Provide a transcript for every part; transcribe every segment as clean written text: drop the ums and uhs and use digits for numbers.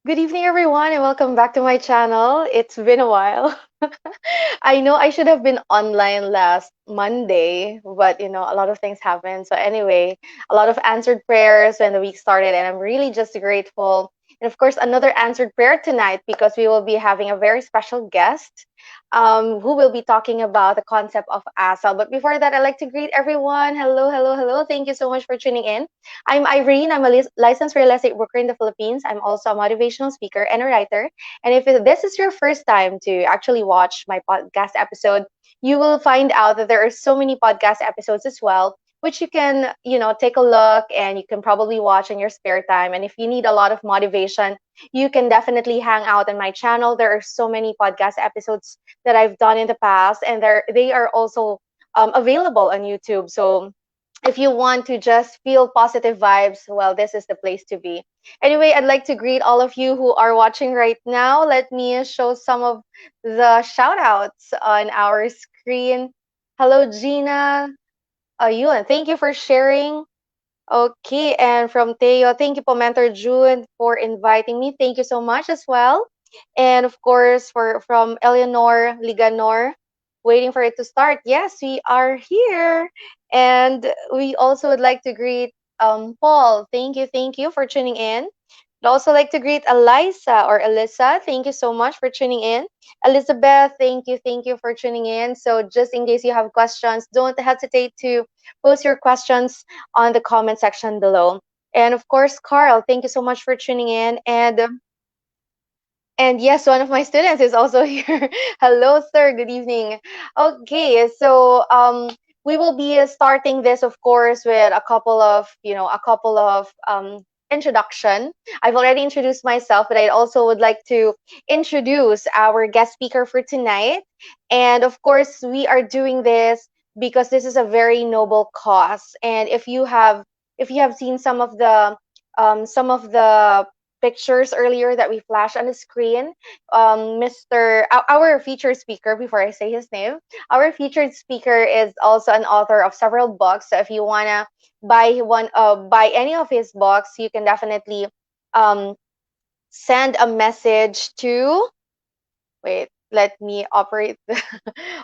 Good evening, everyone, and welcome back to my channel. It's been a while. I know I should have been online last Monday, but a lot of things happened. So, anyway, a lot of answered prayers when the week started, and I'm really just grateful. And of course, another answered prayer tonight because we will be having a very special guest who will be talking about the concept of Asal. But before that, I'd like to greet everyone. Hello, hello, hello. Thank you so much for tuning in. I'm Irene. I'm a licensed real estate broker in the Philippines. I'm also a motivational speaker and a writer. And if this is your first time to actually watch my podcast episode, you will find out that there are so many podcast episodes as well, which you can, take a look and you can probably watch in your spare time. And if you need a lot of motivation, you can definitely hang out on my channel. There are so many podcast episodes that I've done in the past, and they are also available on YouTube. So if you want to just feel positive vibes, well, this is the place to be. Anyway, I'd like to greet all of you who are watching right now. Let me show some of the shout outs on our screen. Hello, Gina. Yun, thank you for sharing. Okay, and from Teo, thank you po, Mentor June, for inviting me. Thank you so much as well. And of course, from Eleanor Liganor, waiting for it to start. Yes, we are here. And we also would like to greet Paul. Thank you for tuning in. I'd also like to greet Eliza or Alyssa. Thank you so much for tuning in. Elizabeth, thank you for tuning in. So just in case you have questions, don't hesitate to post your questions on the comment section below. And of course, Carl, thank you so much for tuning in. And yes, one of my students is also here. Hello, sir. Good evening. Okay, so we will be starting this, of course, with a couple of introduction. I've already introduced myself, but I also would like to introduce our guest speaker for tonight. And of course, we are doing this because this is a very noble cause. And if you have seen some of the pictures earlier that we flashed on the screen. Our featured speaker, before I say his name, our featured speaker is also an author of several books. So if you wanna buy any of his books, you can definitely um, send a message to. Wait, let me operate.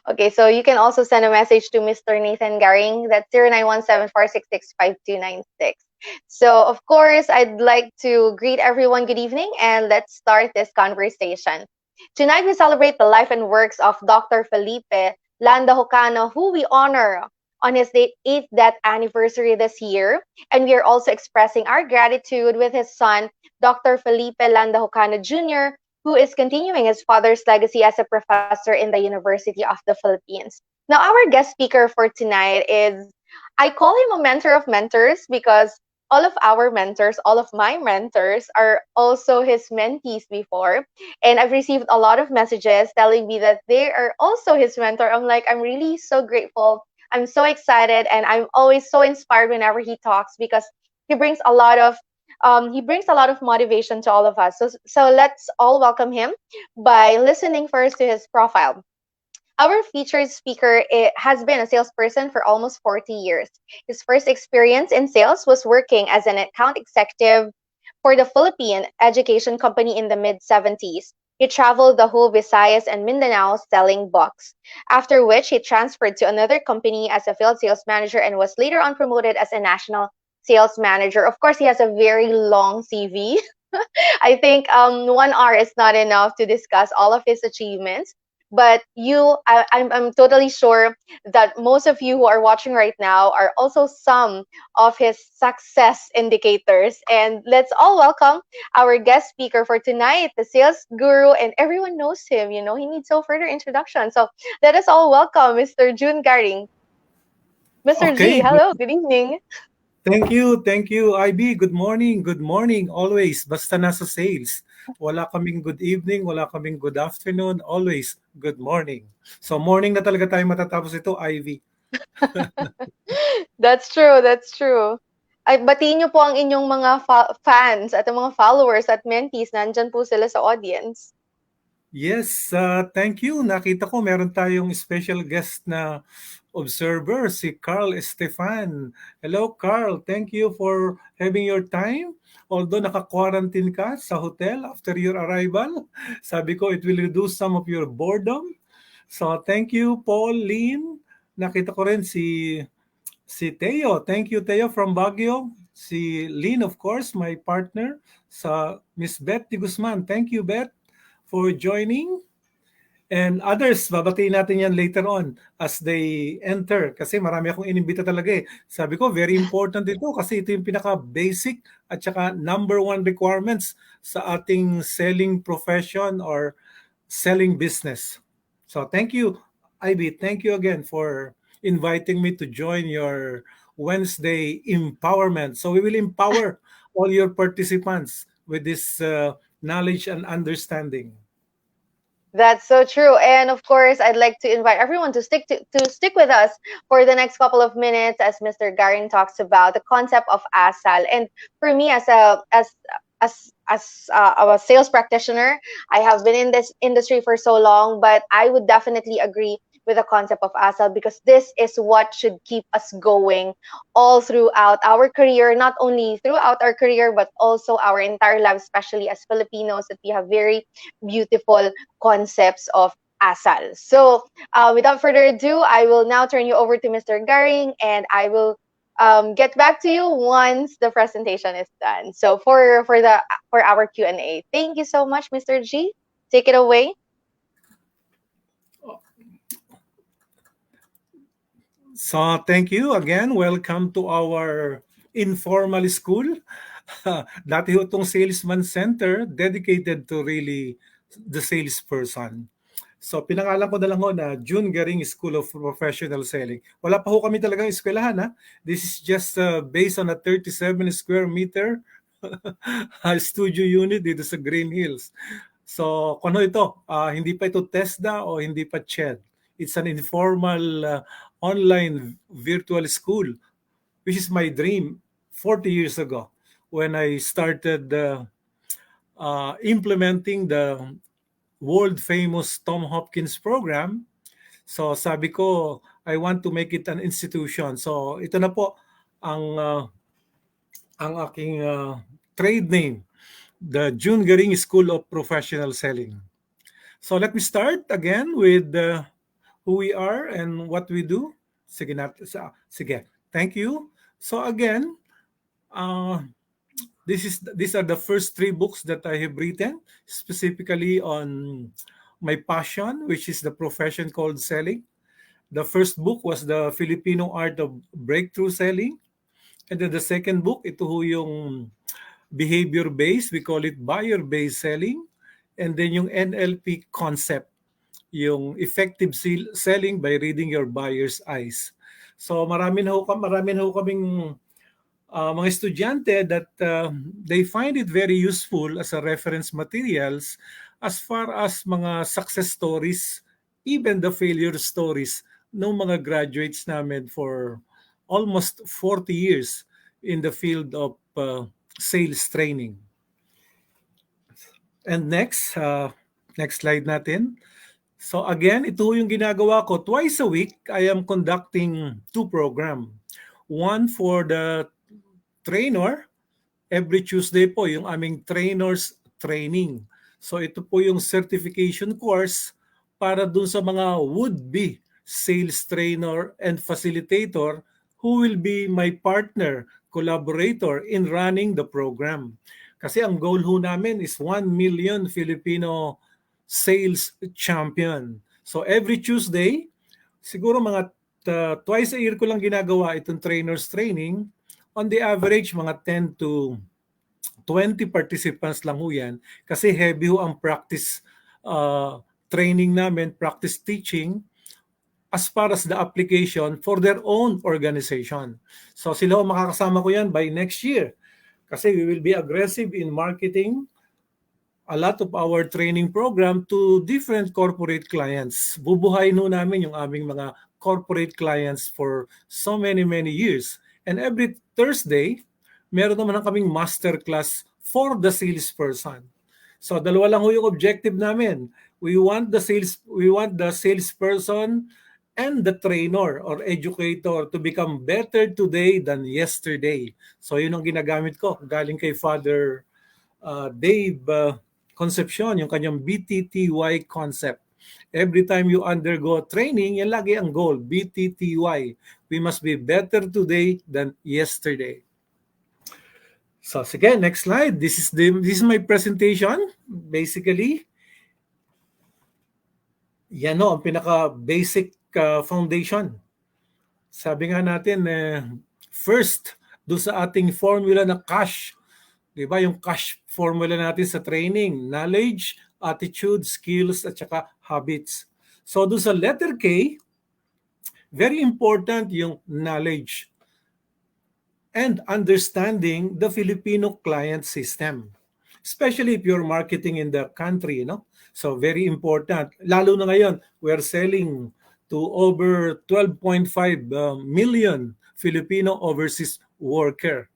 Okay, so you can also send a message to Mr. Nathan Garing. That's 0917-466-5296. So, of course, I'd like to greet everyone. Good evening, and let's start this conversation. Tonight, we celebrate the life and works of Dr. Felipe Landa Hocano, who we honor on his 8th death anniversary this year. And we are also expressing our gratitude with his son, Dr. Felipe Landa Hocano Jr., who is continuing his father's legacy as a professor in the University of the Philippines. Now, our guest speaker for tonight is, I call him a mentor of mentors because all of my mentors are also his mentees before. And I've received a lot of messages telling me that they are also his mentor. I'm really so grateful. I'm so excited, and I'm always so inspired whenever he talks because he brings a lot of motivation to all of us. So let's all welcome him by listening first to his profile. Our featured speaker has been a salesperson for almost 40 years. His first experience in sales was working as an account executive for the Philippine education company in the mid 70s. He traveled the whole Visayas and Mindanao selling books, after which he transferred to another company as a field sales manager and was later on promoted as a national sales manager. Of course, he has a very long CV. I think 1 hour is not enough to discuss all of his achievements. But I'm totally sure that most of you who are watching right now are also some of his success indicators. And let's all welcome our guest speaker for tonight, the sales guru, and everyone knows him. He needs no further introduction. So let us all welcome Mr. June Garing. Mr. G, Okay, hello, good evening. thank you, IB. Good morning, always. Basta nasa sales. Wala kaming good evening, wala kaming good afternoon, always good morning. So morning na talaga tayo matatapos ito, Ivy. That's true, that's true. Ay, batiin niyo po ang inyong mga fans at ang mga followers at mentees. Nandyan po sila sa audience. Yes, thank you. Nakita ko meron tayong special guest na observer, si Carl Estefan. Hello, Carl. Thank you for having your time. Although naka-quarantine ka sa hotel after your arrival, sabi ko it will reduce some of your boredom. So thank you, Paul, Lynn. Nakita ko rin si Teo. Thank you, Teo from Baguio. Si Lynn, of course, my partner. Sa Miss Beth de Guzman. Thank you, Beth, for joining. And others, babatiin natin yan later on as they enter. Kasi marami akong inimbita talaga eh. Sabi ko, very important ito kasi ito yung pinaka-basic at saka number one requirements sa ating selling profession or selling business. So thank you, Ivy. Thank you again for inviting me to join your Wednesday empowerment. So we will empower all your participants with this knowledge and understanding. That's so true. And of course, I'd like to invite everyone to stick with us for the next couple of minutes as Mr. Garing talks about the concept of Asal. And for me as a sales practitioner, I have been in this industry for so long, but I would definitely agree with the concept of Asal because this is what should keep us going all throughout our career, not only throughout our career, but also our entire life, especially as Filipinos, that we have very beautiful concepts of Asal. So, without further ado, I will now turn you over to Mr. Garing, and I will get back to you once the presentation is done. So, for our Q&A, thank you so much, Mr. G. Take it away. So thank you again. Welcome to our informal school. Dati ho itong Salesman Center dedicated to really the salesperson. So pinangalan ko na lang ho na June Garing School of Professional Selling. Wala pa ho kami talagang eskwelahan ha. This is just based on a 37 square meter studio unit dito sa Green Hills. So kung ano ito, hindi pa ito TESDA o hindi pa CHED. It's an informal online virtual school, which is my dream 40 years ago when I started implementing the world famous Tom Hopkins program. So sabi ko, I want to make it an institution. So ito na po ang aking trade name, the June Garing School of Professional Selling. So let me start again with who we are and what we do. Sige, sige. Thank you. So again, uh, these are the first three books that I have written specifically on my passion, which is the profession called selling. The first book was the Filipino Art of Breakthrough Selling. And then the second book, ito ho yung behavior-based, we call it buyer-based selling. And then yung NLP concept, yung effective selling by reading your buyer's eyes. So marami na ho kaming mga estudyante that they find it very useful as a reference materials as far as mga success stories, even the failure stories ng mga graduates namin for almost 40 years in the field of sales training. And next slide natin. So again, ito yung ginagawa ko. Twice a week, I am conducting two program. One for the trainer. Every Tuesday po, yung aming trainers training. So ito po yung certification course para dun sa mga would-be sales trainer and facilitator who will be my partner, collaborator in running the program. Kasi ang goal ho namin is 1 million Filipino sales champion. So every Tuesday, siguro mga twice a year ko lang ginagawa itong trainers training. On the average, mga 10 to 20 participants lang ho yan. Kasi heavy ho ang practice training namin, practice teaching, as far as the application for their own organization. So sila ho makakasama ko yan by next year. Kasi we will be aggressive in marketing a lot of our training program to different corporate clients. Bubuhayin ho namin yung aming mga corporate clients for so many years. And every Thursday, meron naman kaming master class for the salesperson. So dalawa lang ho yung objective namin. We want the salesperson and the trainer or educator to become better today than yesterday. So yun ang ginagamit ko galing kay Father Dave Concepcion, yung kanyang BTTY concept. Every time you undergo training, yan lagi ang goal, BTTY. We must be better today than yesterday. So sige, next slide. This is my presentation. Basically, yan o, ang pinaka-basic foundation. Sabi nga natin, first, do sa ating formula na cash. Di ba? Yung cash formula natin sa training. Knowledge, attitude, skills, at saka habits. So, do sa letter K, very important yung knowledge and understanding the Filipino client system. Especially if you're marketing in the country, So very important. Lalo na ngayon, we're selling to over 12.5 million Filipino overseas worker.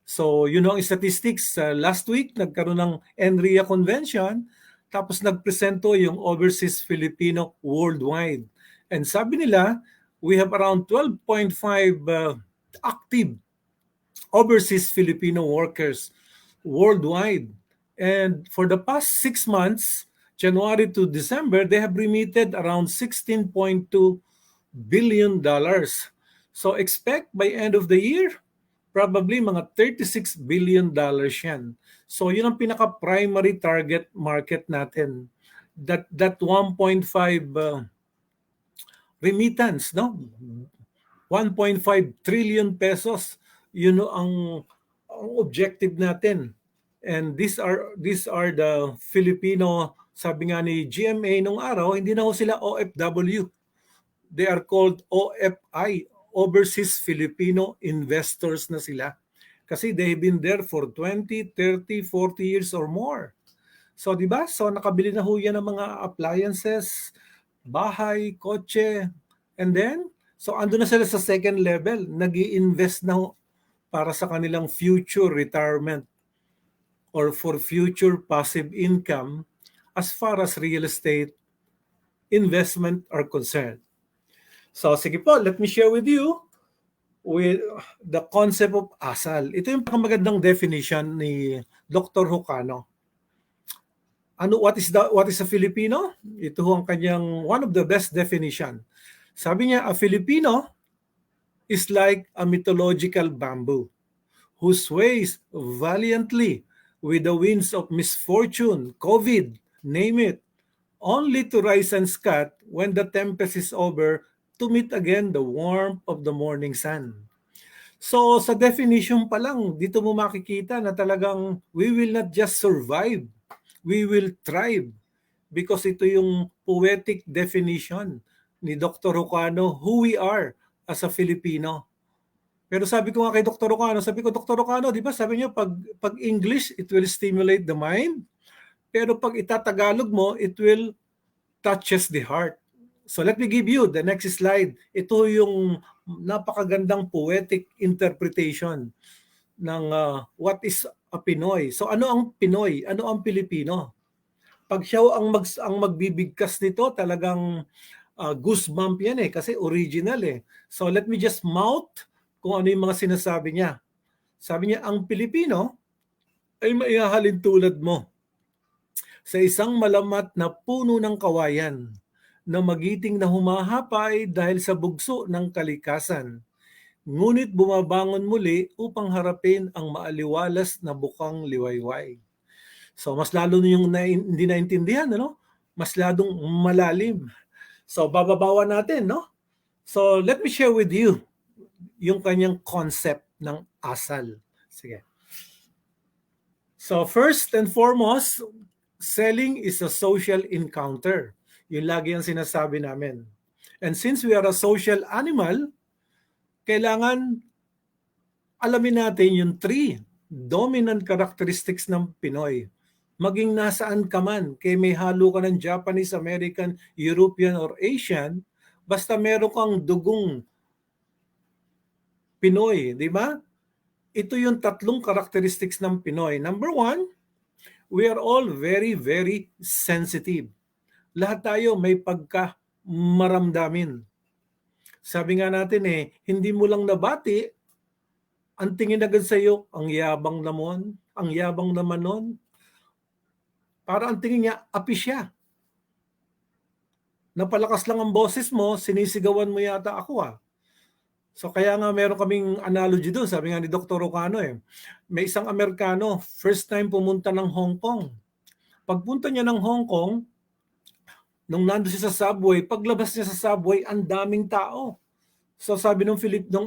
So, ang statistics. Last week, nagkaroon ng NRIA convention, tapos nagpresento yung overseas Filipino worldwide. And sabi nila, we have around 12.5 active overseas Filipino workers worldwide. And for the past 6 months, January to December, they have remitted around $16.2 billion. So expect by end of the year, probably mga $36 billion yan. So yun ang pinaka-primary target market natin. That 1.5 remittance, no? 1.5 trillion pesos. Yun ang objective natin. And these are the Filipino, sabi nga ni GMA nung araw, hindi na ho sila OFW. They are called OFI, Overseas Filipino Investors na sila. Kasi they've been there for 20, 30, 40 years or more. So, di ba? So, nakabili na ho yan ng mga appliances, bahay, kotse. And then, so ando na sila sa second level. Nag-i-invest na ho para sa kanilang future retirement or for future passive income as far as real estate investment are concerned. So, sige po, let me share with you with the concept of Asal. Ito yung pinakamagandang definition ni Dr. Hocano. What is a Filipino? Ito ang kanyang one of the best definition. Sabi niya, a Filipino is like a mythological bamboo who sways valiantly with the winds of misfortune, COVID, name it, only to rise and scat when the tempest is over to meet again the warmth of the morning sun. So sa definition pa lang, dito mo makikita na talagang we will not just survive, we will thrive. Because ito yung poetic definition ni Dr. Rocano, who we are as a Filipino. Pero sabi ko nga kay Dr. Rocano, Dr. Rocano, di ba sabi niyo, pag English, it will stimulate the mind. Pero pag itatagalog mo, it will touches the heart. So let me give you the next slide. Ito yung napakagandang poetic interpretation ng what is a Pinoy. So ano ang Pinoy? Ano ang Pilipino? Pag siya ang magbibigkas nito, talagang goosebump yan kasi original So let me just mouth kung ano yung mga sinasabi niya. Sabi niya, ang Pilipino ay maihahalin tulad mo sa isang malamat na puno ng kawayan na magiting na humahapay dahil sa bugso ng kalikasan. Ngunit bumabangon muli upang harapin ang maaliwalas na bukang liwayway. So mas lalo yung hindi naintindihan, mas ladong malalim. So bababawan natin, So let me share with you yung kanyang concept ng asal. Sige. So first and foremost, selling is a social encounter. Yun lagi ang sinasabi namin. And since we are a social animal, kailangan alamin natin yung three dominant characteristics ng Pinoy. Maging nasaan ka man, kay may halo ka ng Japanese, American, European, or Asian, basta meron kang dugong Pinoy, di ba? Ito yung tatlong characteristics ng Pinoy. Number one, we are all very, very sensitive. Lahat tayo may pagka-maramdamin. Sabi nga natin hindi mo lang nabati, ang tingin agad sa iyo, ang yabang naman nun. Para ang tingin niya, api siya. Napalakas lang ang boses mo, sinisigawan mo yata ako So kaya nga meron kaming analogy doon, sabi nga ni Dr. Ocano may isang Amerikano, first time pumunta ng Hong Kong. Pagpunta niya ng Hong Kong, nung nando siya sa subway, paglabas niya sa subway, ang daming tao. So sabi nung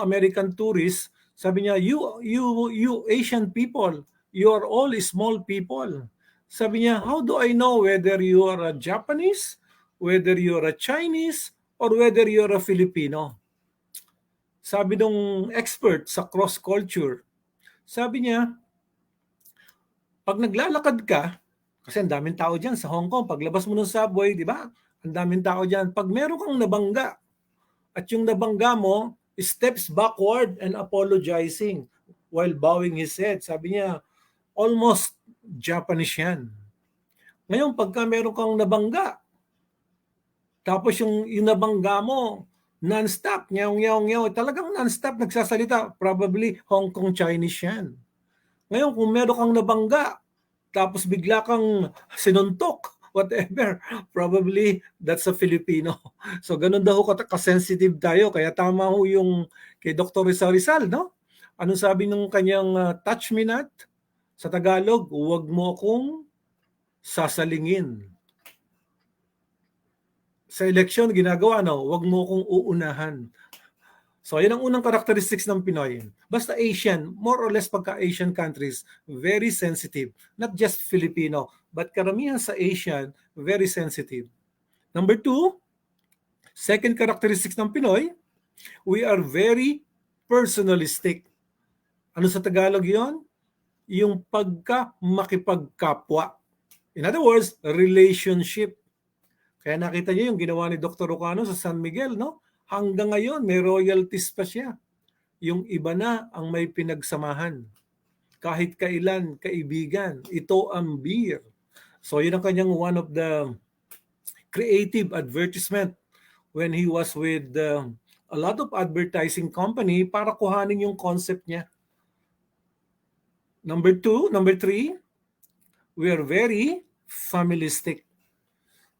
American tourist, sabi niya, you Asian people, you are all small people. Sabi niya, how do I know whether you are a Japanese, whether you are a Chinese, or whether you are a Filipino? Sabi nung expert sa cross-culture, sabi niya, pag naglalakad ka, kasi ang daming tao dyan sa Hong Kong, paglabas mo ng subway, di ba? Ang daming tao dyan. Pag meron kang nabangga, at yung nabangga mo, steps backward and apologizing while bowing his head. Sabi niya, almost Japanese yan. Ngayon, pagka meron kang nabangga, tapos yung nabangga mo, non-stop, nyaw, talagang non-stop nagsasalita, probably Hong Kong Chinese yan. Ngayon, kung meron kang nabangga, tapos bigla kang sinuntok, whatever, probably that's a Filipino. So ganun daw ka-sensitive tayo. Kaya tama ho yung kay Dr. Rizal, no? Anong sabi nung kanyang touch me not? Sa Tagalog, huwag mo akong sasalingin. Sa eleksyon, ginagawa, no? Huwag mo akong uunahan. So, yan ang unang characteristics ng Pinoy. Basta Asian, more or less pagka-Asian countries, very sensitive. Not just Filipino, but karamihan sa Asian, very sensitive. Number two, second characteristics ng Pinoy, we are very personalistic. Ano sa Tagalog yon? Yung pagka-makipagkapwa. In other words, relationship. Kaya nakita niyo yung ginawa ni Dr. Ocano sa San Miguel, no? Hanggang ngayon, may royalties pa siya. Yung iba na ang may pinagsamahan. Kahit kailan, kaibigan, ito ang beer. So yun ang kanyang one of the creative advertisement when he was with a lot of advertising company para kuhanin yung concept niya. Number three, we are very familistic.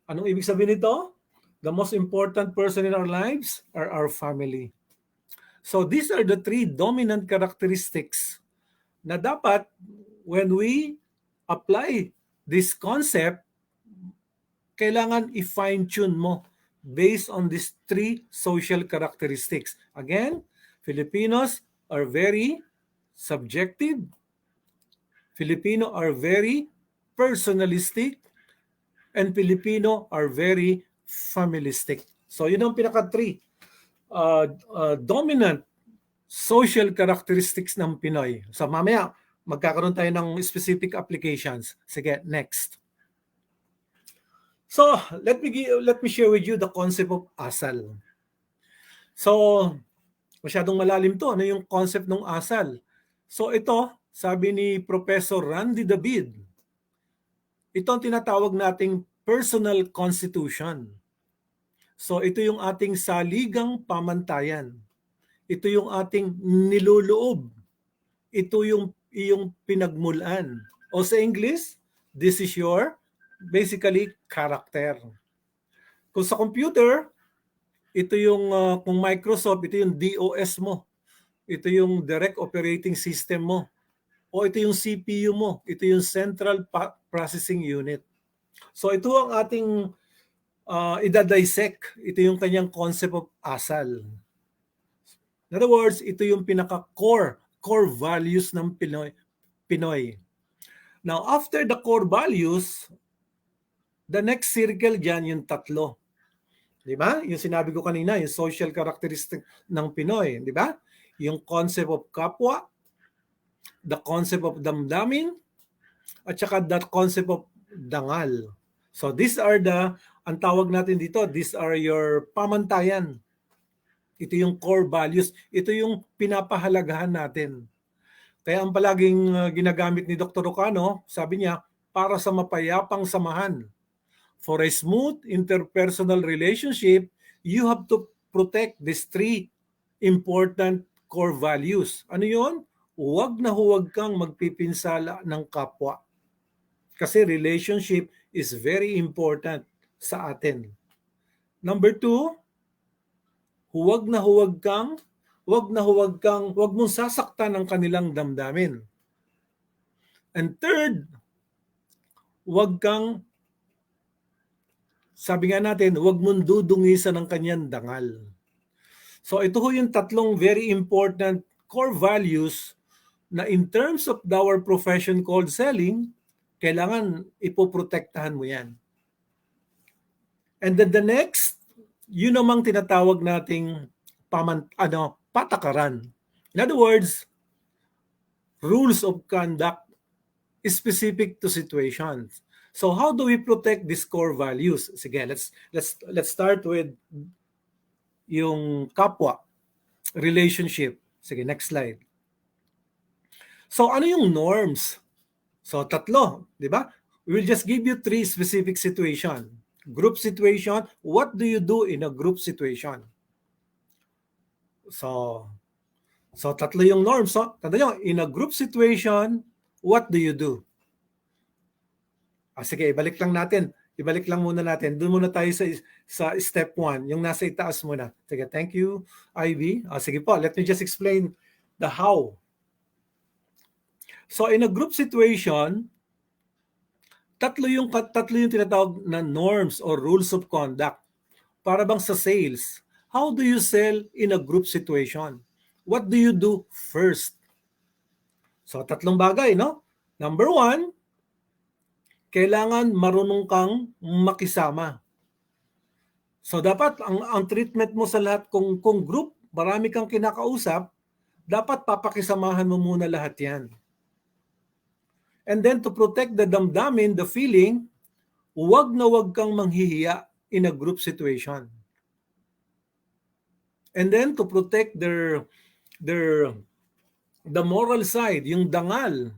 Anong ibig sabihin nito? The most important person in our lives are our family. So these are the three dominant characteristics na dapat when we apply this concept, kailangan i-fine-tune mo based on these three social characteristics. Again, Filipinos are very subjective. Filipino are very personalistic. And Filipino are very familistic. So yun ang pinaka-three dominant social characteristics ng Pinoy. So mamaya, magkakaroon tayo ng specific applications. Sige, next. So, let me share with you the concept of Asal. So, masyadong malalim to. Ano yung concept ng Asal? So, ito, sabi ni Professor Randy David, ito ang tinatawag nating personal constitution. So, ito yung ating saligang pamantayan. Ito yung ating niluloob. Ito yung iyong pinagmulan. O sa English, this is your basically character. Kung sa computer, ito yung kung Microsoft, ito yung DOS mo. Ito yung direct operating system mo. O ito yung CPU mo. Ito yung central processing unit. So ito ang ating idadissect. Ito yung kanyang concept of Asal. In other words, ito yung pinaka-core values ng Pinoy. Now, after the core values, the next circle dyan yung tatlo. Di ba? Yung sinabi ko kanina, yung social characteristic ng Pinoy. Di ba? Yung concept of kapwa, the concept of damdamin, at saka the concept of dangal. So these are ang tawag natin dito, these are your pamantayan. Ito yung core values. Ito yung pinapahalagahan natin. Kaya ang palaging ginagamit ni Dr. Ocano, sabi niya, para sa mapayapang samahan. For a smooth interpersonal relationship, you have to protect these three important core values. Ano yun? Huwag kang magpipinsala ng kapwa. Kasi relationship is very important sa atin. Number two, huwag mong sasaktan ang kanilang damdamin. And third, huwag kang, sabi nga natin, huwag mong dudungisan ang kanyang dangal. So ito ho yung tatlong very important core values na in terms of our profession called selling, kailangan ipoprotektahan mo yan. And then the next, yun namang tinatawag nating patakaran. In other words, rules of conduct specific to situations. So how do we protect these core values? Sige, let's start with yung kapwa relationship. Sige, next slide. So ano yung norms? So tatlo, di ba? We'll just give you three specific situation. Group situation, what do you do in a group situation? So tatlo yung norms. So, tanda nyo, in a group situation, what do you do? Sige, ibalik lang muna natin. Doon muna tayo sa step 1, yung nasa itaas muna. Sige, thank you, Ivy. Sige po, let me just explain the how. So in a group situation, tatlo yung tinatawag na norms or rules of conduct. Para bang sa sales, how do you sell in a group situation? What do you do first? So tatlong bagay, no? Number 1, kailangan marunong kang makisama. So dapat ang treatment mo sa lahat kung group, marami kang kinakausap, dapat papakisamahan mo muna lahat 'yan. And then to protect the damdamin, the feeling, huwag na huwag kang manghihiya in a group situation. And then to protect the moral side, yung dangal,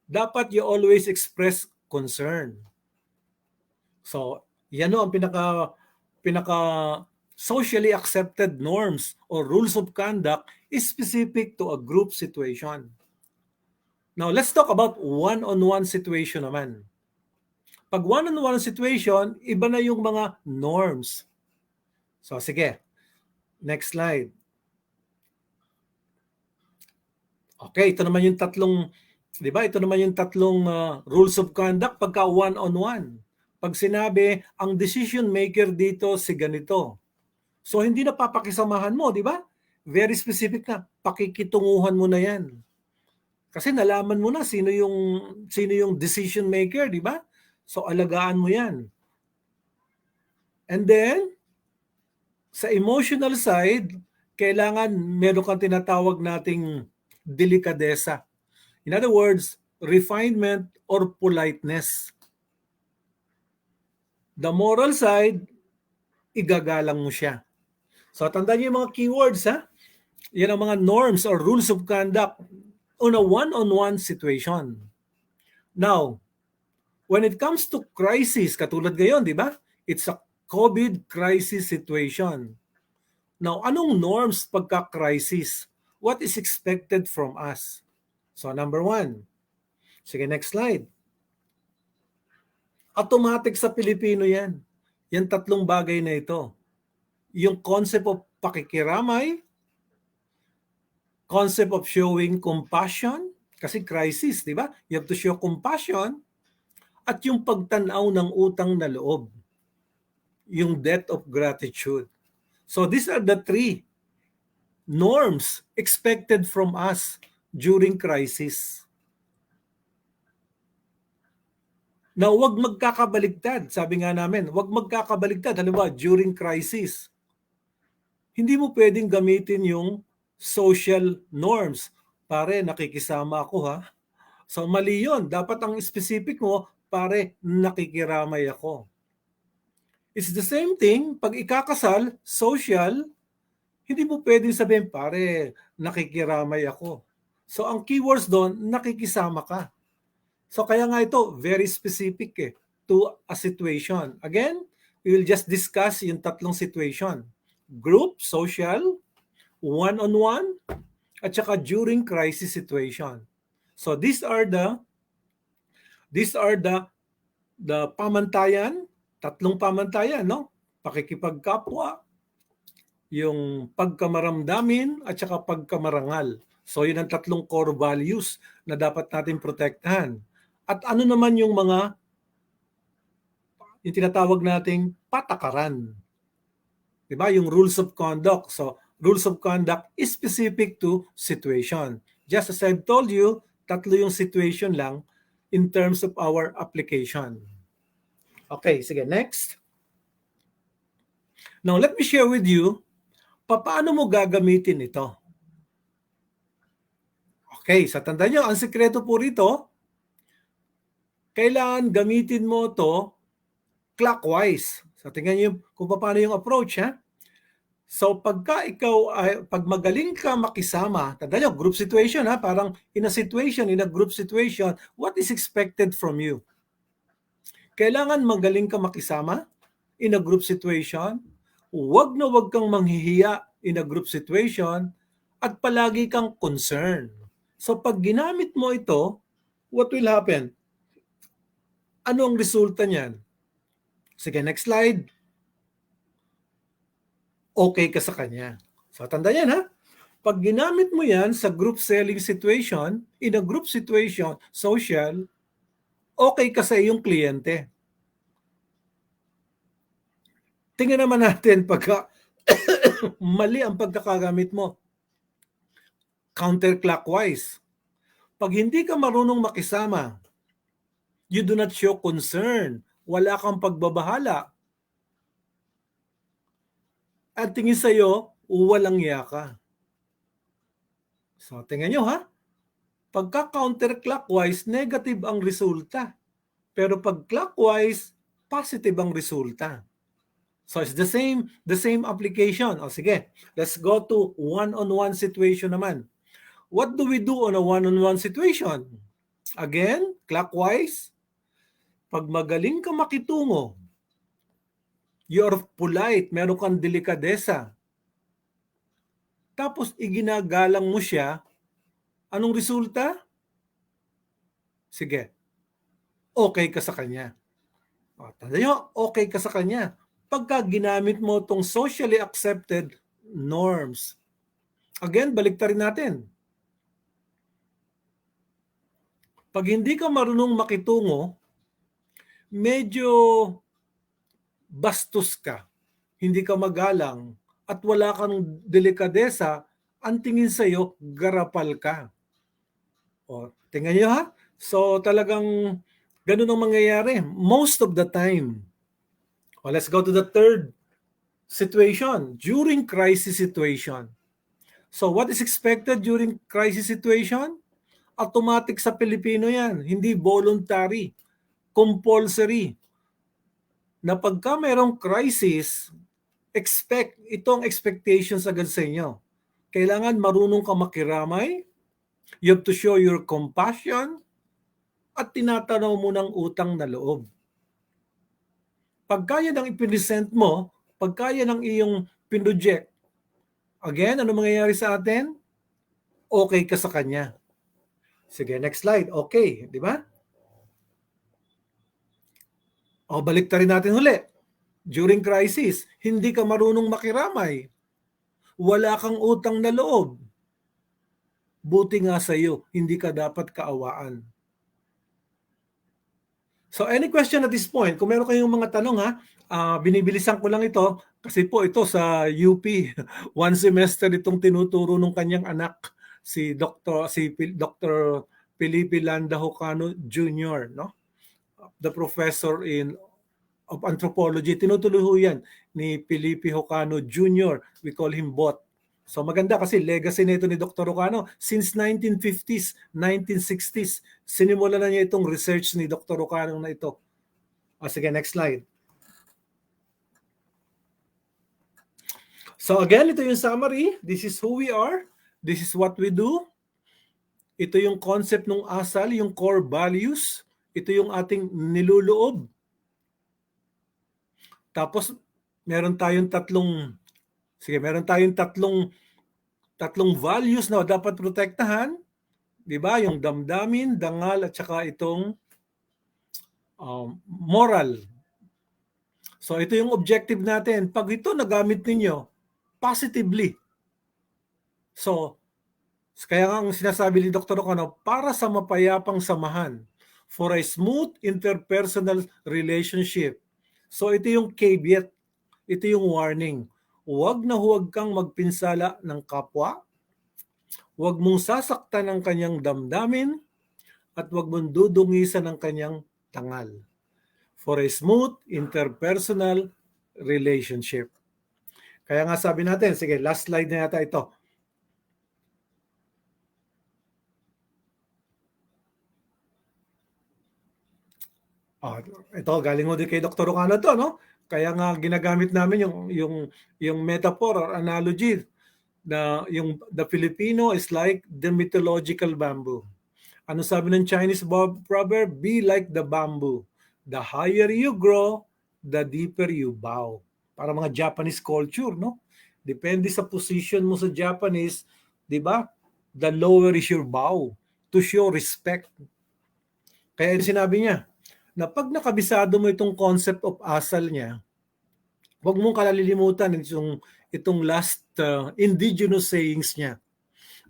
dapat you always express concern. So, yan o ang pinaka socially accepted norms or rules of conduct is specific to a group situation. Now, let's talk about one-on-one situation naman. Pag one-on-one situation, iba na yung mga norms. So, sige. Next slide. Okay, ito naman yung tatlong, di ba? Ito naman yung tatlong rules of conduct pagka one-on-one. Pag sinabi, ang decision maker dito si ganito. So, hindi na papakisamahan mo, di ba? Very specific na. Pakikitunguhan mo na yan. Kasi nalaman mo na sino yung decision maker, di ba? So, alagaan mo yan. And then, sa emotional side, kailangan meron kang tinatawag nating delikadesa. In other words, refinement or politeness. The moral side, igagalang mo siya. So, tandaan niyo yung mga keywords, ha? Yan ang mga norms or rules of conduct on a one-on-one situation. Now, when it comes to crisis, katulad ngayon, di ba? It's a COVID crisis situation. Now, anong norms pagka-crisis? What is expected from us? So, number 1. Sige, next slide. Automatic sa Pilipino yan. Yan tatlong bagay na ito. Yung concept of pakikiramay, concept of showing compassion, kasi crisis, di ba? You have to show compassion, at yung pagtanaw ng utang na loob, yung debt of gratitude. So these are the three norms expected from us during crisis. Now, wag magkakabaligtad. Sabi nga namin, wag magkakabaligtad. Halimbawa, during crisis, hindi mo pwedeng gamitin yung social norms. Pare, nakikisama ako ha. So mali yun. Dapat ang specific mo, pare, nakikiramay ako. It's the same thing, pag ikakasal, social, hindi mo pwedeng sabihin, pare, nakikiramay ako. So ang keywords doon, nakikisama ka. So kaya nga ito, very specific eh. to a situation. Again, we will just discuss yung tatlong situation. Group, social, one-on-one, at saka during crisis situation. So these are the pamantayan, tatlong pamantayan, no? Pakikipagkapwa, yung pagkamaramdamin at saka pagkamarangal. So yun ang tatlong core values na dapat natin protektahan. At ano naman yung tinatawag nating patakaran. 'Di ba? Yung rules of conduct. So rules of conduct is specific to situation. Just as I've told you, tatlo yung situation lang in terms of our application. Okay, sige, next. Now, let me share with you paano mo gagamitin ito. Okay, sa tanda nyo, ang sekreto po rito, kailangan gamitin mo to clockwise. So, tingnan nyo kung paano yung approach, ha? So, pag magaling ka makisama, tanda nyo, group situation, ha? Parang in a group situation, what is expected from you? Kailangan magaling ka makisama in a group situation, huwag na huwag kang manghihiya in a group situation, at palagi kang concerned. So pag ginamit mo ito, what will happen? Ano ang resulta niyan? Sige, next slide. Okay ka sa kanya. So tanda yan, ha? Pag ginamit mo yan sa group selling situation, in a group situation, social, okay ka sa iyong kliyente. Tingnan naman natin pagka mali ang pagkakagamit mo. Counterclockwise. Pag hindi ka marunong makisama, you do not show concern, wala kang pagbabahala, at tingin sa'yo, walang iya ka. So, tingnan nyo, ha? Pagka counterclockwise, negative ang resulta. Pero pag clockwise, positive ang resulta. So, it's the same application. O sige, let's go to one-on-one situation naman. What do we do on a one-on-one situation? Again, clockwise. Pag magaling ka makitungo, you're polite, meron kang delikadesa, tapos iginagalang mo siya, anong resulta? Sige, okay ka sa kanya. Tanda nyo, okay ka sa kanya. Pagka ginamit mo itong socially accepted norms. Again, baliktarin natin. Pag hindi ka marunong makitungo, medyo bastos ka, hindi ka magalang, at wala kang delikadesa, ang tingin sa'yo, garapal ka. O, tingnan nyo, ha? So talagang ganun ang mangyayari most of the time. O, let's go to the third situation, during crisis situation. So what is expected during crisis situation? Automatic sa Pilipino yan, hindi voluntary, compulsory. Na pagka mayroong crisis, itong expectations agad sa inyo. Kailangan marunong ka makiramay, you have to show your compassion, at tinatanaw mo ng utang na loob. Pagka yan ang ipinesent mo, pagka yan ang iyong pinroject, again, ano mangyayari sa atin? Okay ka sa kanya. Sige, next slide. Okay, di ba? O, baliktarin natin huli. During crisis, hindi ka marunong makiramay. Wala kang utang na loob. Buti nga sa iyo, hindi ka dapat kaawaan. So any question at this point, kung meron kayong mga tanong, ha, binibilisan ko lang ito kasi po ito sa UP, one semester itong tinuturo ng kanyang anak, si Dr. Felipe Landa Hocano Jr., no? The professor of anthropology. Tinutuloy ho yan ni Felipe Hocano Jr. We call him Bot. So maganda kasi legacy nito ni Dr. Hocano since 1950s, 1960s. Sinimula na niya itong research ni Dr. Hocano na ito. Sige, next slide. So again, ito yung summary. This is who we are. This is what we do. Ito yung concept ng Asal, yung core values. Ito yung ating niluloob. Tapos meron tayong tatlong sige, meron tayong tatlong values na dapat protektahan, 'di ba? Yung damdamin, dangal at saka itong moral. So ito yung objective natin. Pag ito nagamit ninyo positively. So kaya nga ang sinasabi ni Dr. Ocano, para sa mapayapang samahan, for a smooth interpersonal relationship. So ito yung caveat, ito yung warning. Huwag na huwag kang magpinsala ng kapwa, huwag mong sasaktan ang kanyang damdamin, at huwag mong dudungisan ang kanyang tangal. For a smooth interpersonal relationship. Kaya nga sabi natin, sige, last slide na yata ito. Ito galing mo din kay Dr. Ocano to, no? Kaya nga ginagamit namin yung metaphor or analogy na yung the Filipino is like the mythological bamboo. Ano sabi ng Chinese proverb? Be like the bamboo. The higher you grow, the deeper you bow. Para mga Japanese culture, no? Depende sa position mo sa Japanese, 'di ba? The lower is your bow to show respect. Kaya sinabi niya, na pag nakabisado mo itong concept of asal niya, huwag mong kalilimutan itong last indigenous sayings niya.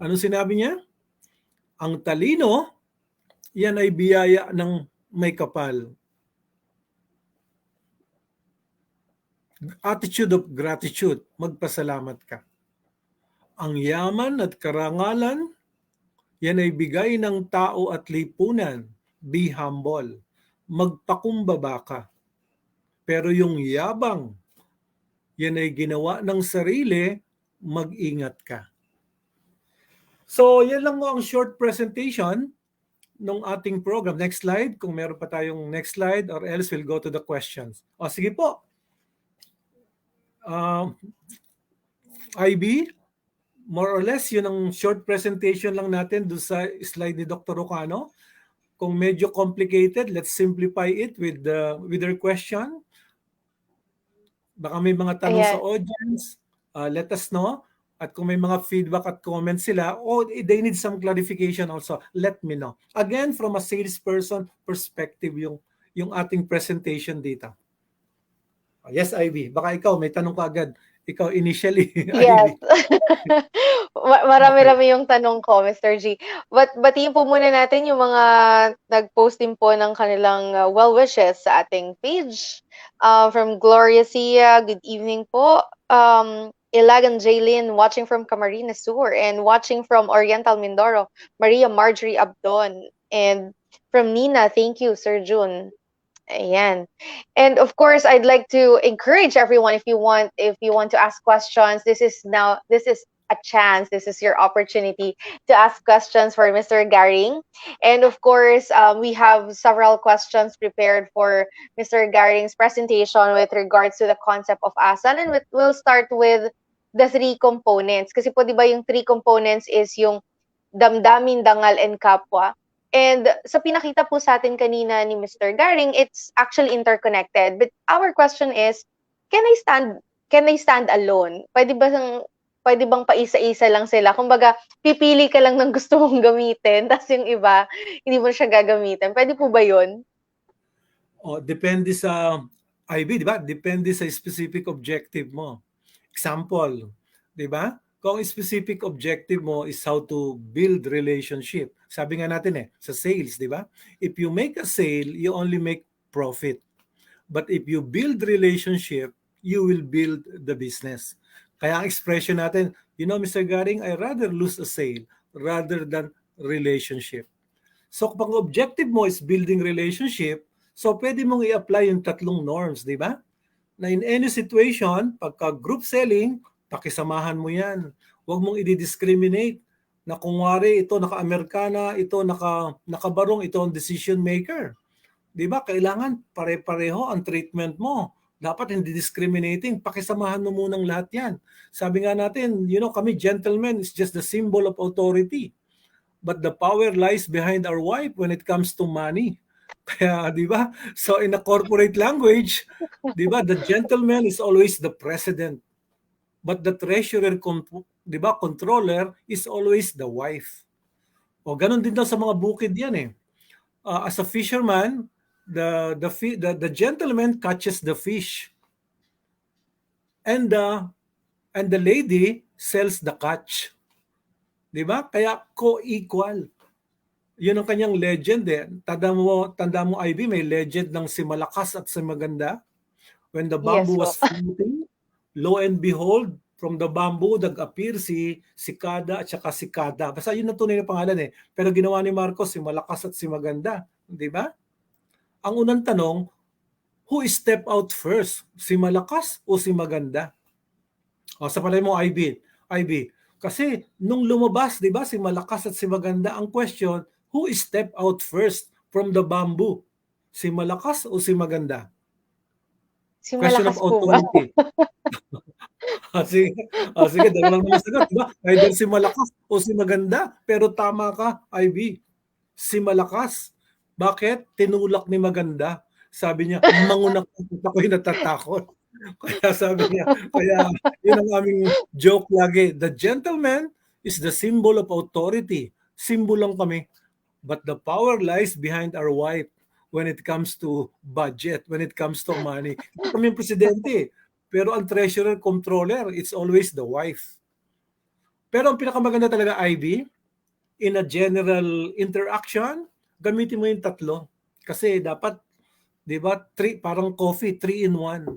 Ano sinabi niya? Ang talino, yan ay biyaya ng may kapal. Attitude of gratitude, magpasalamat ka. Ang yaman at karangalan, yan ay bigay ng tao at lipunan. Be humble. Magpakumbaba ka. Pero yung yabang, yan ay ginawa ng sarili, mag-ingat ka. So, yan lang mo ang short presentation ng ating program. Next slide, kung meron pa tayong next slide or else we'll go to the questions. O, sige po. IB, more or less, yun ang short presentation lang natin doon sa slide ni Dr. Ocano. Kung medyo complicated, let's simplify it with their question. Baka may mga tanong sa Ayan. audience, let us know. At kung may mga feedback at comments sila, or they need some clarification also, let me know. Again, from a salesperson perspective, yung ating presentation dito. Yes, Ivy. Baka ikaw, may tanong ka agad. Ikaw initially, Yes. Ivy. Okay. Marami-rami yung tanong ko, Mr. G. Batiin po muna natin yung mga nag-post din po ng kanilang well wishes sa ating page. From Gloria Sia, good evening po. Ilagan Jaylin, watching from Camarines Sur, and watching from Oriental Mindoro, Maria Marjorie Abdon. And from Nina, thank you, Sir June. Ayan. And of course, I'd like to encourage everyone, if you want to ask questions, this is a chance. This is your opportunity to ask questions for Mr. Garing. And of course, we have several questions prepared for Mr. Garing's presentation with regards to the concept of asal, and we'll start with the three components. Kasi po 'di ba yung three components is yung damdamin, dangal, and kapwa. And sa pinakita po sa atin kanina ni Mr. Garing, it's actually interconnected. But our question is, can I stand can I stand alone? Pwede bang paisa-isa lang sila? Kumbaga, pipili ka lang ng gusto mong gamitin, tapos yung iba, hindi mo siya gagamitin. Pwede po ba yun? Depende sa IB, di ba? Depende sa specific objective mo. Example, di ba? Kung specific objective mo is how to build relationship. Sabi nga natin sa sales, di ba? If you make a sale, you only make profit. But if you build relationship, you will build the business. Kaya ang expression natin, Mr. Garing, I rather lose a sale rather than relationship. So kung objective mo is building relationship, so pwede mong i-apply yung tatlong norms, di ba? Na in any situation, pagka group selling, pakisamahan mo yan. Huwag mong i-discriminate na kung wari ito naka-Amerikana, ito nakabarong, ito ang decision maker. Di ba? Kailangan pare-pareho ang treatment mo. Dapat hindi discriminating. Pakisamahan mo munang lahat yan. Sabi nga natin, kami gentlemen is just the symbol of authority. But the power lies behind our wife when it comes to money. Kaya, di ba? So in a corporate language, di ba, the gentleman is always the president, but the treasurer, di ba, controller is always the wife. O ganun din daw sa mga bukid yan eh. As a fisherman, the gentleman catches the fish, and the lady sells the catch. 'Di ba? Kaya co-equal. 'Yun ang kanyang legend eh. Tanda mo Ivy, may legend ng si Malakas at si Maganda. When the Yes bamboo po. was floating, lo and behold, from the bamboo nag-appear si Kada at saka si Kada. Basta yun ang tunay na pangalan eh. Pero ginawa ni Marcos si Malakas at si Maganda, 'di ba? Ang unang tanong, who step out first? Si Malakas o si Maganda? O, sa palay mo, IB. Kasi nung lumabas, di ba, si Malakas at si Maganda, ang question, who step out first from the bamboo? Si Malakas o si Maganda? Si Question of malakas po ba? authority. Sige, dalawa lang naman sagot, di ba? Either si Malakas o si Maganda, pero tama ka, IB. Si Malakas. Bakit? Tinulak ni Maganda. Sabi niya, mangunak ako'y natatakot. Kaya sabi niya, kaya yun ang aming joke lagi. The gentleman is the symbol of authority. Symbol lang kami. But the power lies behind our wife when it comes to budget, when it comes to money. Ito kami yung presidente. Pero ang treasurer, controller, it's always the wife. Pero ang pinakamaganda talaga, Ivy, in a general interaction, gamitin mo yung tatlo. Kasi dapat, di ba, parang coffee, 3 in 1.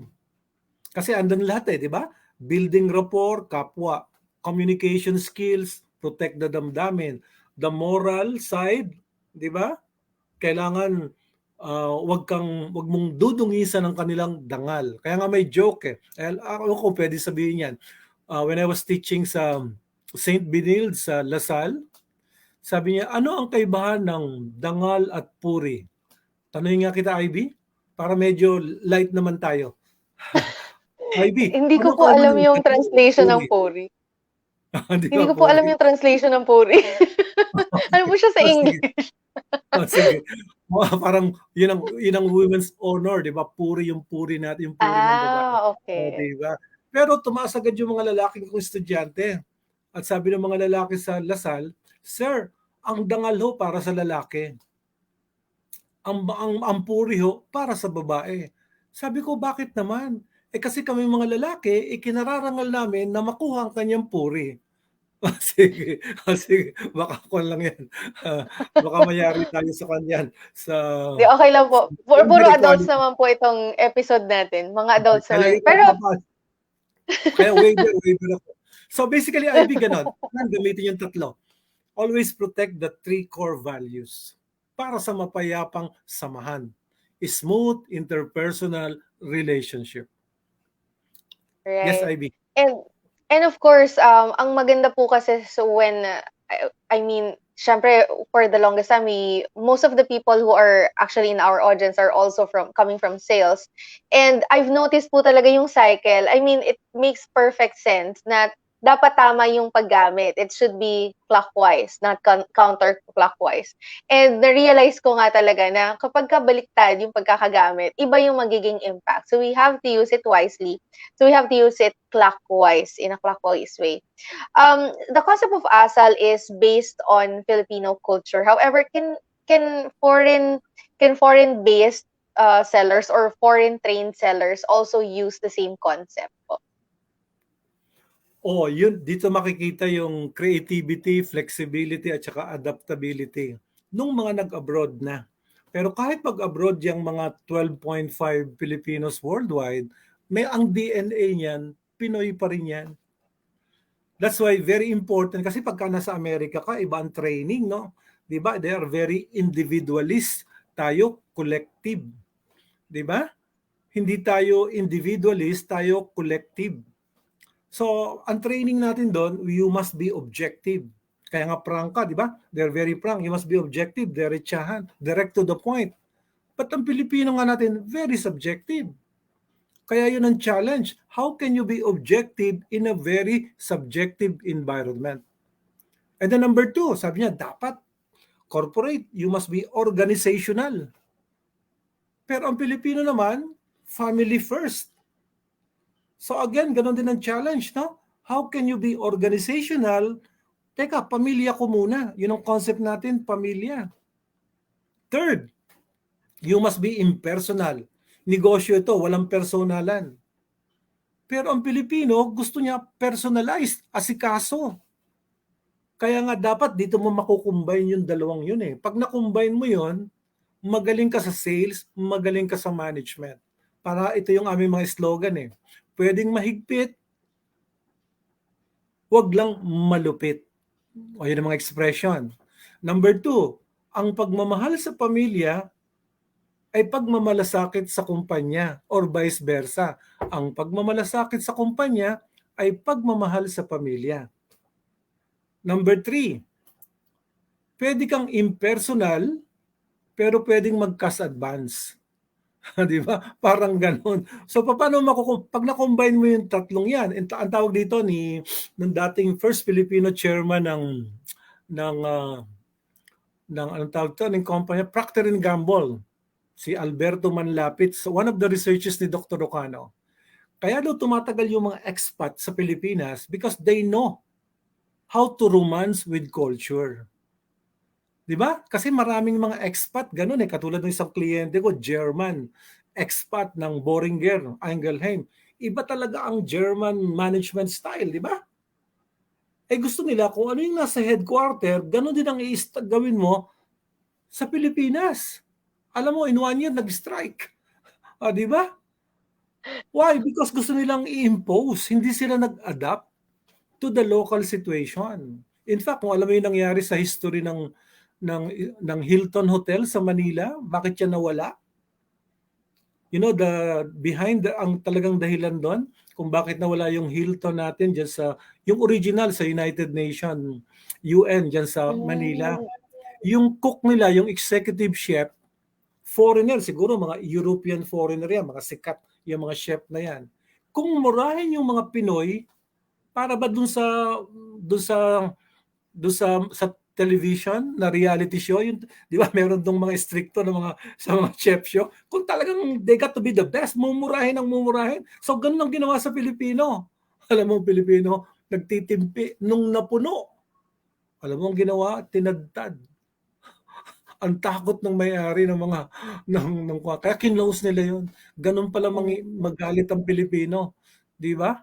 Kasi andun lahat eh, di ba? Building rapport, kapwa, communication skills, protect the damdamin. The moral side, di ba? Kailangan wag mong dudungisan ng kanilang dangal. Kaya nga may joke eh. Ako ko pwede sabihin yan. When I was teaching sa St. Benilde sa Lasal, sabi niya, ano ang kaibahan ng dangal at puri? Tanungin nga kita, Ivy, para medyo light naman tayo. Ivy, Hindi ano ko ang po kaibahan alam ng yung dangal at translation ng puri? puri. Di Hindi ba, ko po alam puri? yung translation ng puri. Ano po siya sa Sige. English? Sige. Parang yun ang women's honor, 'di ba? Puri yung puri natin, yung puri ng babae. Oh, Okay. 'di ba? Pero tumaas agad yung mga lalaking kong estudyante. At sabi ng mga lalaki sa Lasal, "Sir, ang dangal ho para sa lalaki. Ang puri ho para sa babae." Sabi ko, "Bakit naman?" Kasi kami mga lalaki, ikinararangal namin na makuha ang kanyang puri. Sige, sige, baka kuwan lang 'yan, baka mayari tayo sa kanyan sa Di, okay lang po. gender Puro adults equality. naman po itong episode natin. Mga adults Kaya naman. ikaw Pero, kaya waiver ako. So basically, IB gano'n, kailangan gamitin yung tatlo. Always protect the 3 core values para sa mapayapang samahan. Smooth interpersonal relationship. Yes, right. IB. And and of course, ang maganda po kasi so when I mean, syempre for the longest time most of the people who are actually in our audience are also from coming from sales. And I've noticed po talaga yung cycle. I mean, it makes perfect sense na dapat tama yung paggamit. It should be clockwise, not counterclockwise. And na-realize ko nga talaga na kapag kabaliktad yung pagkakagamit, iba yung magiging impact. So we have to use it wisely. So we have to use it clockwise, in a clockwise way. The concept of asal is based on Filipino culture. However, can foreign based sellers or foreign trained sellers also use the same concept po? Oh, yun dito makikita yung creativity, flexibility at saka adaptability nung mga nag-abroad na. Pero kahit mag-abroad yung mga 12.5 Filipinos worldwide, may ang DNA niyan, Pinoy pa rin yan. That's why very important kasi pagka nasa Amerika ka, iba ang training, no? 'Di ba? They are very individualist. Tayo collective, 'di ba? Hindi tayo individualist, tayo collective. So, ang training natin doon, you must be objective. Kaya nga prangka, di ba? They're very frank. You must be objective, diretsahan, direct to the point. But ang Pilipino nga natin, very subjective. Kaya yun ang challenge. How can you be objective in a very subjective environment? And then number 2, sabi niya, dapat corporate, you must be organizational. Pero ang Pilipino naman, family first. So again, ganun din ang challenge, no? How can you be organizational? Teka, pamilya ko muna. Yun ang concept natin, pamilya. Third, you must be impersonal. Negosyo ito, walang personalan. Pero ang Pilipino, gusto niya personalized, asikaso. Kaya nga dapat dito mo makukombine yung dalawang yun eh. Pag nakombine mo yun, magaling ka sa sales, magaling ka sa management. Para ito yung aming mga slogan eh. Pwedeng mahigpit, wag lang malupit. O yun ang mga expression. Number two, ang pagmamahal sa pamilya ay pagmamalasakit sa kumpanya or vice versa. Ang pagmamalasakit sa kumpanya ay pagmamahal sa pamilya. Number three, pwede kang impersonal pero pwedeng mag-cash advance. Di ba? Parang ganun. So paano pag na-combine mo yung tatlong yan, ang tawag dito ng dating first Filipino chairman ng ng anong tawag to, ng kumpanya Procter and Gamble, si Alberto Manlapit. So one of the researchers ni Dr. Ocano. Kaya daw tumatagal yung mga expat sa Pilipinas because they know how to romance with culture. 'Di ba? Kasi maraming mga expat ganun eh, katulad ng isang kliyente ko, German, expat ng Boehringer, Ingelheim. Iba talaga ang German management style, 'di ba? Eh gusto nila kung ano yung nasa headquarter, ganun din ang gawin mo sa Pilipinas. Alam mo, in 1 year, nag-strike. Di ba? Why? Because gusto nilang i-impose. Hindi sila nag-adapt to the local situation. In fact, kung alam mo yung nangyari sa history ng, ng Hilton Hotel sa Manila, bakit siya nawala? You know, ang talagang dahilan doon, kung bakit nawala yung Hilton natin dyan yung original sa United Nations, UN dyan sa Manila. Mm. Yung cook nila, yung executive chef, foreigner, siguro mga European foreigner yan, mga sikat yung mga chef na yan. Kung murahin yung mga Pinoy, para ba dun sa sa television na reality show, yung, di ba, meron dong mga stricto na sa mga chef show. Kung talagang they got to be the best, mumurahin ang mumurahin. So, ganun ang ginawa sa Pilipino. Alam mo, Pilipino, nagtitimpi nung napuno. Alam mo ang ginawa? Tinadtad. Ang takot ng may-ari ng mga kaya kinlose nila yon. Ganun pala Mm. magalit ang Pilipino, 'di ba?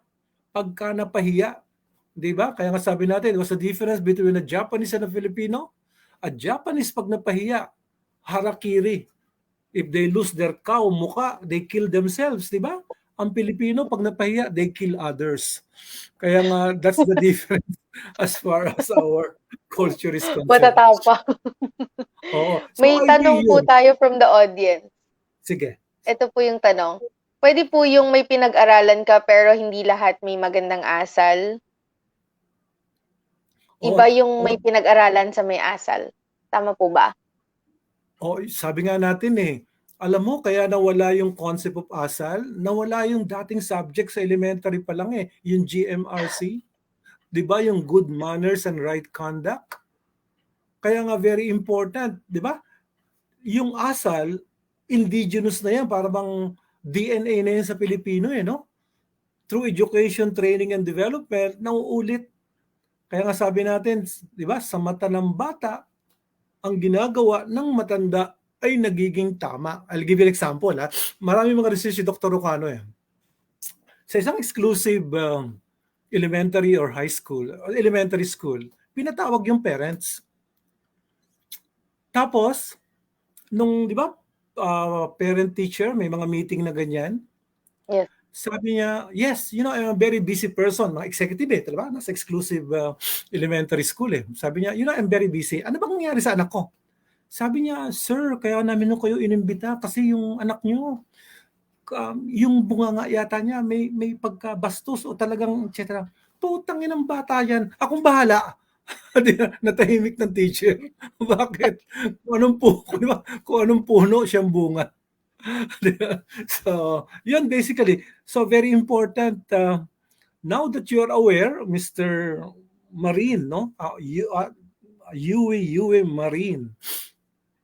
Pagka napahiya, 'di ba? Kaya nga sabi natin, what's the difference between a Japanese and a Filipino? A Japanese pag napahiya, harakiri. If they lose their cow, muka, they kill themselves, 'di ba? Ang Pilipino pag napahiya, they kill others. Kaya nga that's the difference as far as our culture is concerned. Matatapang. Oo. So May IB tanong po yun. tayo from the audience. Sige. Ito po yung tanong. Pwede po yung may pinag-aralan ka pero hindi lahat may magandang asal? Oh, Iba yung oh, may pinag-aralan sa may asal. Tama po ba? oh, sabi nga natin eh, alam mo, kaya nawala yung concept of asal, nawala yung dating subject sa elementary pa lang eh, yung GMRC, di ba, yung good manners and right conduct. Kaya nga very important, di ba? Yung asal, indigenous na yan, para bang DNA na yan sa Pilipino eh, no? Through education, training, and development, nauulit. Kaya nga sabi natin, di ba, sa mata ng bata, ang ginagawa ng matanda ay nagiging tama. I'll give you an example. Ha? Marami mga research si Dr. Ocano. Eh. Sa isang exclusive elementary or high school, or elementary school, pinatawag yung parents. Tapos, nung, di ba, parent-teacher, may mga meeting na ganyan, Yes. sabi niya, yes, I'm a very busy person, mga executive eh, diba? Nasa exclusive elementary school eh. Sabi niya, I'm very busy. Ano bang nangyari sa anak ko? Sabi niya, sir, kaya namin nung kayo inimbita kasi yung anak niyo, yung bunganga yata niya, may pagkabastos o talagang etc. Putang inang bata yan. Akong bahala. Natahimik ng teacher. Bakit? Kung anong puno siyang bunga. So, yun basically. So, very important. Now that you are aware, Mr. Marine, no? Yue Marine.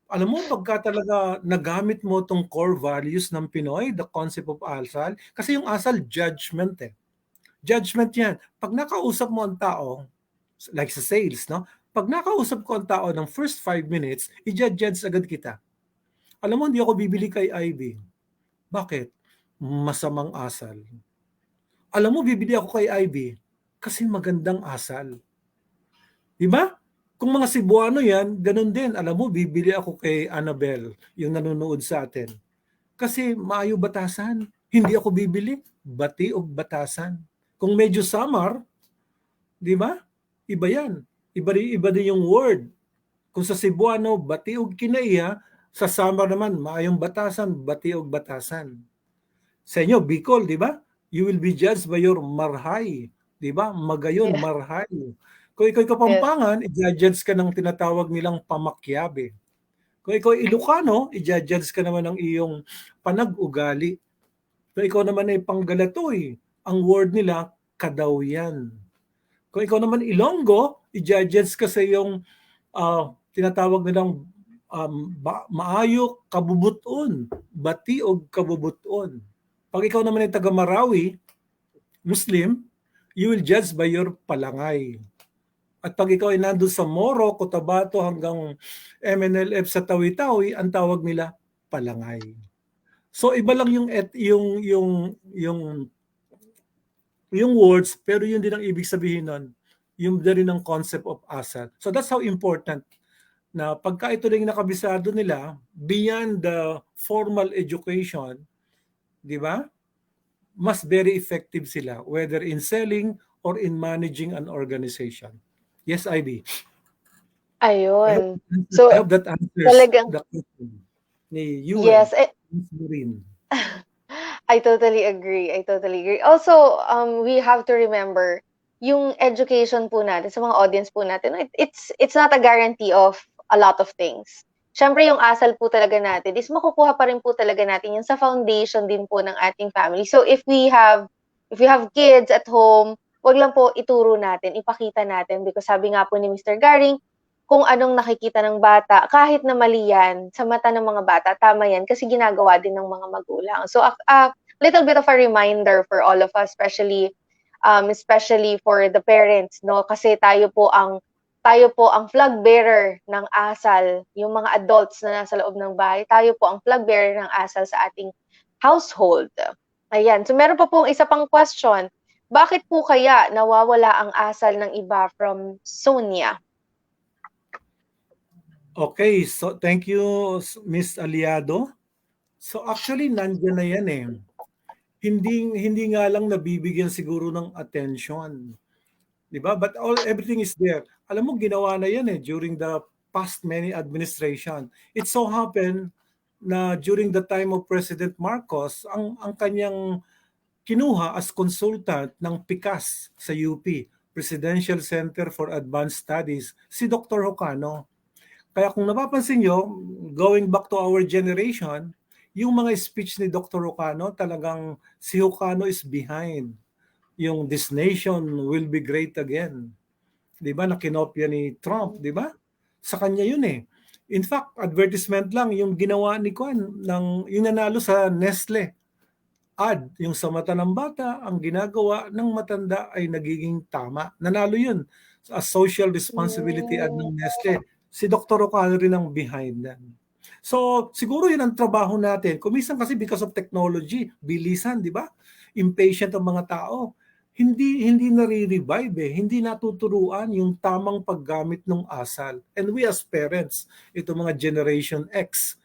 Alam mo, pagka talaga nagamit mo tong core values ng Pinoy, the concept of asal, kasi yung asal, judgment eh. Judgment yan. Pag nakausap mo ang tao, like sa sales, no? Pag nakausap ko ang tao ng first 5 minutes, i-judge agad kita. Alam mo, hindi ako bibili kay Ivy. Bakit? Masamang asal. Alam mo, bibili ako kay Ivy kasi magandang asal. Di ba? Kung mga Cebuano yan, ganun din. Alam mo, bibili ako kay Annabel, yung nanonood sa atin. Kasi maayo batasan. Hindi ako bibili. Bati o batasan. Kung medyo samar, di ba? Iba yan. Iba din yung word. Kung sa Cebuano, bati o kinaiya, sa samar naman, maayong batasan, bati o batasan. Sa inyo, Bicol, di ba? You will be judged by your marhay. Di ba? Magayon, Yeah. marhay. Kung ikaw Yes. Kapampangan, i-judge ka ng tinatawag nilang pamakyabe. Kung ikaw Ilocano, i-judge ka naman ng iyong panag-ugali. Kung ikaw naman ay Panggalatoy, ang word nila, kadawyan. Kung ikaw naman Ilonggo, i-judge ka sa iyong tinatawag nilang maayo kabubuton, bati o kabubuton. Pag ikaw naman ay taga Marawi, Muslim, you will judge by your palangay. At pag ikaw ay nandun sa Moro, Cotabato hanggang MNLF sa Tawi-Tawi, ang tawag nila palangay. So iba lang yung words, pero yun din ang ibig sabihin nun, yung din ang concept of asal. So that's how important na pagka ito rin nakabisado nila, beyond the formal education, di ba? Mas very effective sila, whether in selling or in managing an organization. Yes, IB. Ayun. I So, hope that answers talagang, the question ni Yuen. yes, Miss Maureen. I totally agree. I totally agree. Also, we have to remember yung education po natin sa mga audience po natin. It's not a guarantee of a lot of things. Siyempre, yung asal po talaga natin is makukuha pa rin po talaga natin yung sa foundation din po ng ating family. So if we have kids at home, wag lang po ituro natin, ipakita natin because sabi nga po ni Mr. Garing, kung anong nakikita ng bata, kahit na mali yan, sa mata ng mga bata, tama yan kasi ginagawa din ng mga magulang. So, little bit of a reminder for all of us, especially for the parents, no? Kasi tayo po ang flag bearer ng asal, yung mga adults na nasa loob ng bahay, tayo po ang flag bearer ng asal sa ating household. Ayan. So, meron pa pong isa pang question. Bakit po kaya nawawala ang asal ng iba from Sonia? Okay, so thank you, Miss Aliado. So actually, nandiyan na yan eh. Hindi nga lang nabibigyan siguro ng attention. 'Di ba? But everything is there. Alam mo, ginawa na yan eh during the past many administration. It so happened na during the time of President Marcos, ang kanyang kinuha as consultant ng PICAS sa UP, Presidential Center for Advanced Studies, si Dr. Hocano. Kaya kung napapansin nyo, going back to our generation, yung mga speech ni Dr. Hocano, talagang si Hocano is behind yung "This nation will be great again." 'Di ba, na kinopya ni Trump, 'di ba? Sa kanya 'yun eh. In fact, advertisement lang yung ginawa ni Kwan ng yung nanalo sa Nestle ad, yung sa mata ng bata, ang ginagawa ng matanda ay nagiging tama. Nanalo 'yun sa social responsibility ad Hmm. ng Nestle. Si Dr. O'Connor rin ang behind that. So, siguro 'yun ang trabaho natin. Kumisan kasi because of technology, bilisan, 'di ba? Impatient ang mga tao. Hindi nare-revive eh. Hindi natuturuan yung tamang paggamit ng asal. And we as parents, ito mga Generation X,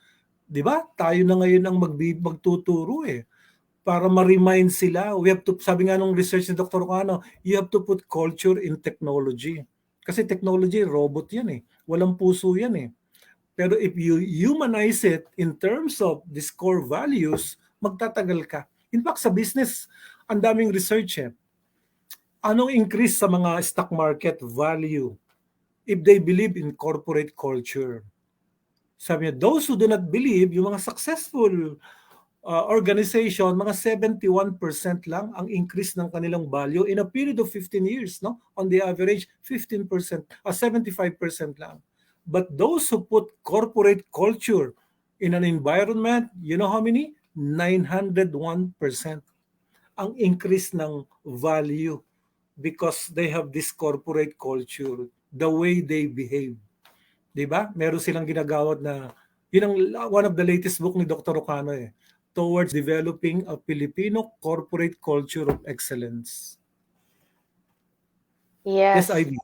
'di ba? Tayo na ngayon ang magtuturo eh para ma-remind sila. We have to, sabi nga nung research ni Dr. Cano, you have to put culture in technology. Kasi technology, robot yan eh. Walang puso yan eh. Pero if you humanize it in terms of these core values, magtatagal ka. In fact, sa business, ang daming research eh. Anong increase sa mga stock market value if they believe in corporate culture? Sabi niya, those who do not believe, yung mga successful organization, mga 71% lang ang increase ng kanilang value in a period of 15 years. No? On the average, 15%, 75% lang. But those who put corporate culture in an environment, you know how many? 901% ang increase ng value because they have this corporate culture, the way they behave. 'Di ba? Meron silang ginagawad na yun ang one of the latest book ni Dr. Ocano eh, towards developing a Filipino corporate culture of excellence. Yes, Yes. Ivy.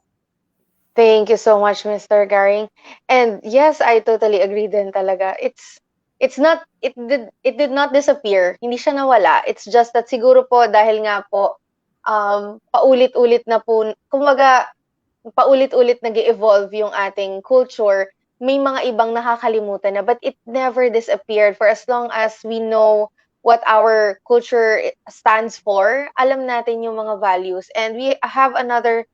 Thank you so much, Mr. Garing. And yes, I totally agree din talaga. It's not it did not disappear. Hindi siya nawala. It's just that siguro po dahil nga po paulit-ulit na po kumbaga paulit-ulit nag-evolve yung ating culture, may mga ibang nakakalimutan na but it never disappeared for as long as we know what our culture stands for. Alam natin yung mga values. And we have another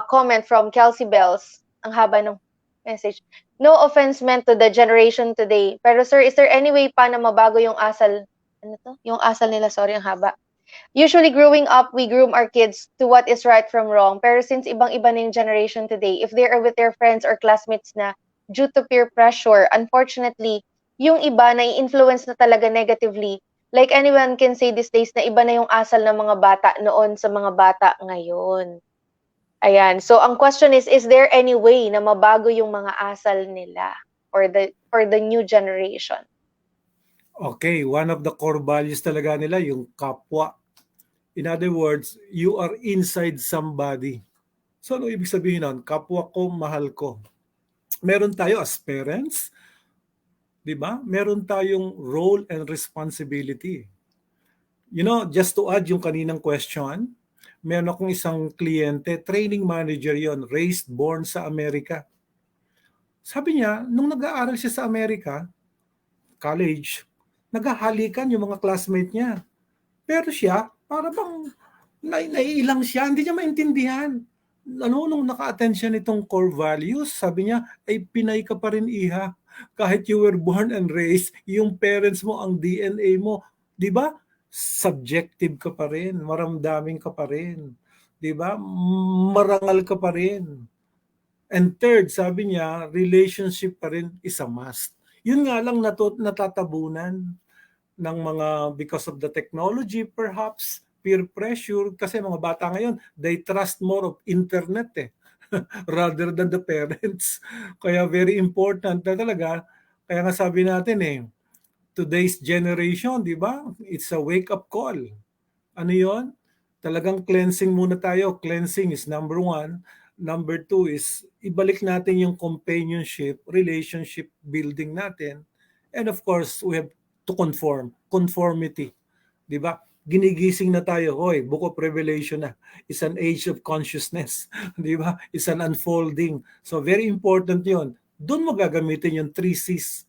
comment from Kelsey Bells. Ang haba ng message. No offense meant to the generation today. Pero sir, is there any way pa na mabago yung asal? Ano to? Yung asal nila, sorry, ang haba. Usually growing up, we groom our kids to what is right from wrong. Pero since ibang-iba na yung generation today, if they are with their friends or classmates na due to peer pressure, unfortunately, yung iba na influence na talaga negatively. Like anyone can say these days na iba na yung asal ng mga bata noon sa mga bata ngayon. Ayan. So ang question is there any way na mabago yung mga asal nila for the new generation? Okay, one of the core values talaga nila yung kapwa. In other words, you are inside somebody. So ano ibig sabihin nun? Kapwa ko, mahal ko. Meron tayo as parents, di ba? Meron tayong role and responsibility. You know, just to add yung kaninang question, meron akong isang kliyente, training manager yon, raised, born sa Amerika. Sabi niya, nung nag-aaral siya sa Amerika, college, naghahalikan yung mga classmate niya. Pero siya, para bang naiilang siya, hindi niya maintindihan. Ano, nung naka-attend siya nitong core values, sabi niya, ay Pinay ka pa rin iha. Kahit you were born and raised, yung parents mo, ang DNA mo, di ba? Subjective ka pa rin, maramdamin ka pa rin. Di ba? Marangal ka pa rin. And third, sabi niya, relationship pa rin is a must. Yun nga lang natatabunan ng mga because of the technology perhaps, peer pressure, kasi mga bata ngayon, they trust more of internet rather than the parents. Kaya very important na talaga. Kaya nga sabi natin today's generation, di ba? It's a wake-up call. Ano yon? Talagang cleansing muna tayo. Cleansing is number one. Number two is ibalik natin yung companionship, relationship building natin. And of course, we have to conform. Conformity. Di ba? Ginigising na tayo. Hoy, book of Revelation na. It's an age of consciousness. Di ba? It's an unfolding. So very important yon. Doon mo gagamitin yung 3 C's.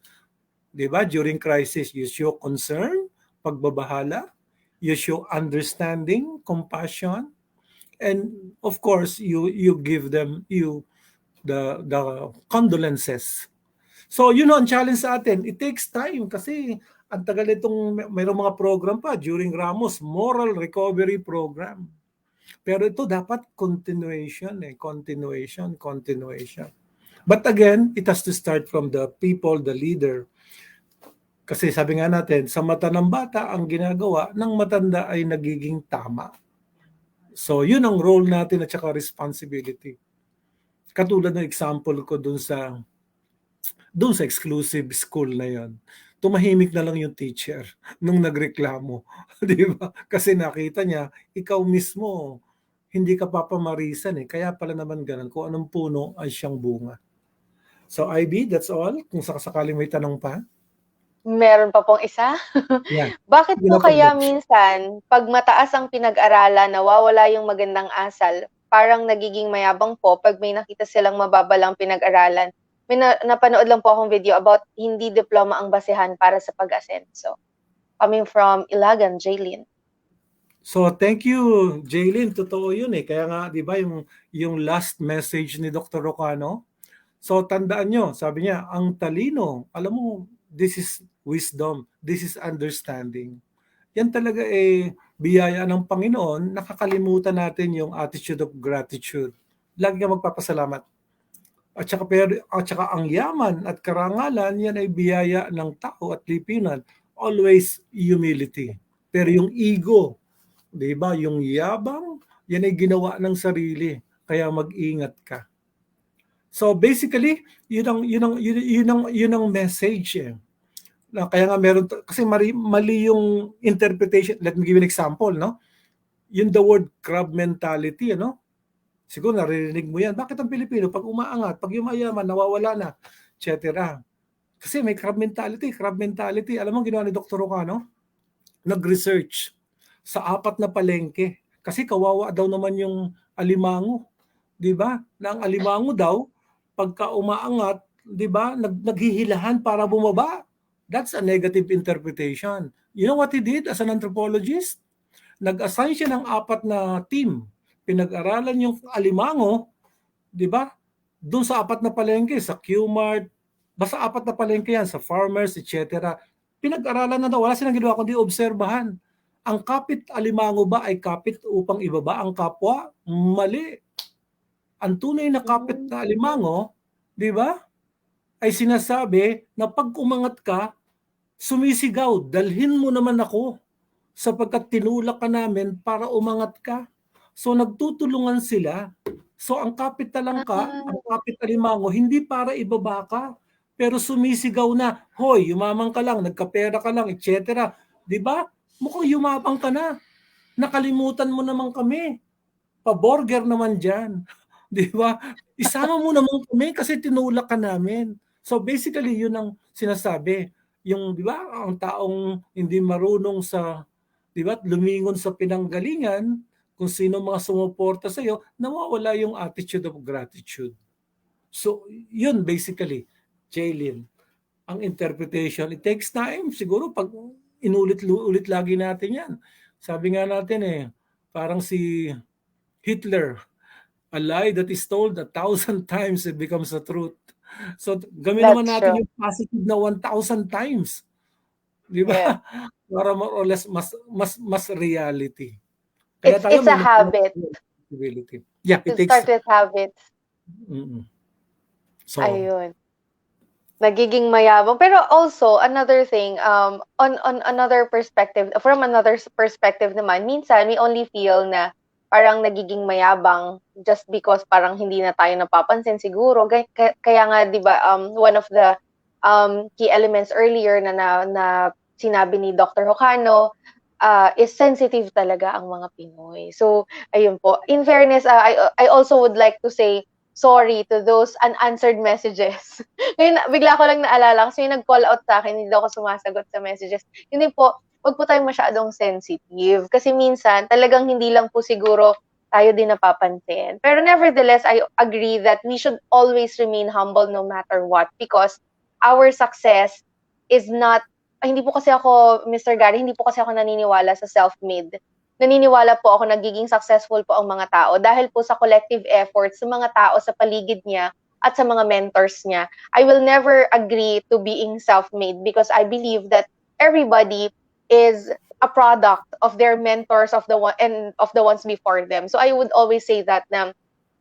Di ba? During crisis, you show concern, pagbabahala, you show understanding, compassion, and of course, you give them the condolences. So, ang challenge sa atin. It takes time kasi ang tagal itong mayroong mga program pa during Ramos, moral recovery program. Pero ito dapat continuation continuation. But again, it has to start from the people, the leader. Kasi sabi nga natin, sa mata ng bata, ang ginagawa ng matanda ay nagiging tama. So, yun ang role natin at saka responsibility. Katulad ng example ko dun sa exclusive school na yon. Tumahimik na lang yung teacher nung nagreklamo. Di ba? Kasi nakita niya, ikaw mismo, hindi ka papamarisan Kaya pala naman ganun. Kung anong puno ay siyang bunga. So, IB, that's all. Kung sakasakaling may tanong pa. Meron pa pong isa? Yan. Bakit Sige po na po, kaya minsan 'pag mataas ang pinag-aralan nawawala yung magandang asal, parang nagiging mayabang po 'pag may nakita silang mababalang pinag-aralan? May napanood lang po akong video about hindi diploma ang basehan para sa pag-asenso. Coming from Ilagan, Jaylin. So thank you, Jaylin. Totoo yun Kaya nga, di ba, yung last message ni Dr. Rocano, so tandaan nyo, sabi niya, ang talino, alam mo, this is wisdom, this is understanding. Yan talaga biyaya ng Panginoon, nakakalimutan natin yung attitude of gratitude. Lagi ka magpapasalamat. At saka ang yaman at karangalan, yan ay biyaya ng tao at lipinan. Always humility. Pero yung ego, di ba, yung yabang, yan ay ginawa ng sarili. Kaya mag-ingat ka. So basically, yun ang message eh. Kaya nga kasi mali yung interpretation. Let me give you an example, no? Yung the word crab mentality, ano? Siguro naririnig mo yan. Bakit ang Pilipino, pag umaangat, pag yumayaman, nawawala na, etc. Kasi may crab mentality, crab mentality. Alam mo, ginawa ni Dr. Ocano? Nag-research sa 4 na palengke. Kasi kawawa daw naman yung alimango. Di ba? Na ang alimango daw, pagka umaangat, di ba, naghihilahan para bumaba. That's a negative interpretation. You know what he did as an anthropologist? Nag-assign siya ng 4 na team. Pinag-aralan yung alimango, di ba? Doon sa 4 na palengke, sa Q-Mart, basta 4 na palengke yan, sa farmers, etc. Pinag-aralan na daw, wala silang ginawa kundi obserbahan. Ang kapit alimango ba ay kapit upang ibaba ang kapwa? Mali. Ang tunay na kapit Mm. na alimango, di ba, ay sinasabi na pag umangat ka, sumisigaw, dalhin mo naman ako sapagkat tinulak ka namin para umangat ka. So nagtutulungan sila. So ang kapit talangka, ang Ah, kapit alimango, hindi para ibaba ka, pero sumisigaw na, hoy, yumamang ka lang, nagkapera ka lang, etc. Di ba? Mukhang yumabang ka na. Nakalimutan mo naman kami. Pa-burger naman dyan. Di ba? Isama mo naman kami kasi tinulak ka namin. So basically, yun ang sinasabi. Yung, di ba, ang taong hindi marunong sa, di ba, lumingon sa pinanggalingan, kung sino mga sumuporta sa iyo, nawawala yung attitude of gratitude. So, yun basically, Jaylin, ang interpretation. It takes time. Siguro pag inulit-ulit lagi natin yan. Sabi nga natin eh, parang si Hitler, a lie that is told 1,000 times it becomes a truth. So gawin naman that's natin true. yung positive na 1,000 times, 'di ba? Yeah. Para more or less mas reality. Kaya It's tayo it's may a habit. responsibility. Yeah, it To takes start with habits. mm, so Ayun. Nagiging mayabang. Pero also, another thing, on another perspective, from another perspective naman, minsan we only feel na parang nagiging mayabang just because parang hindi na tayo napapansin siguro. Kaya nga, di ba, one of the key elements earlier na sinabi ni Dr. Hocano, is sensitive talaga ang mga Pinoy. So, ayun po. In fairness, I also would like to say sorry to those unanswered messages. Ngayon, bigla ko lang naalala kasi may nag-call out sa akin, hindi daw ako sumasagot sa messages. Hindi po, wag po tayong masyadong sensitive. Kasi minsan, talagang hindi lang po siguro tayo din napapansin. Pero nevertheless, I agree that we should always remain humble no matter what because our success is not, hindi po kasi ako, Mr. Gary, hindi po kasi ako naniniwala sa self-made. Naniniwala po ako nagiging successful po ang mga tao dahil po sa collective efforts sa mga tao sa paligid niya at sa mga mentors niya. I will never agree to being self-made because I believe that everybody is a product of their mentors of the one and of the ones before them. So I would always say that na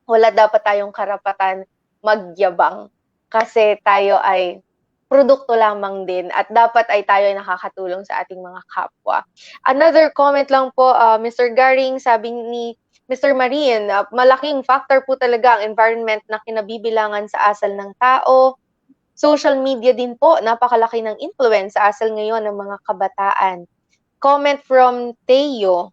wala dapat tayong karapatan magyabang kasi tayo ay produkto lamang din at dapat ay tayo ay nakakatulong sa ating mga kapwa. Another comment lang po, Mr. Garing, sabi ni Mr. Marin, malaking factor po talaga ang environment na kinabibilangan sa asal ng tao. Social media din po, napakalaki ng influence sa asal ngayon ng mga kabataan. Comment from Teo,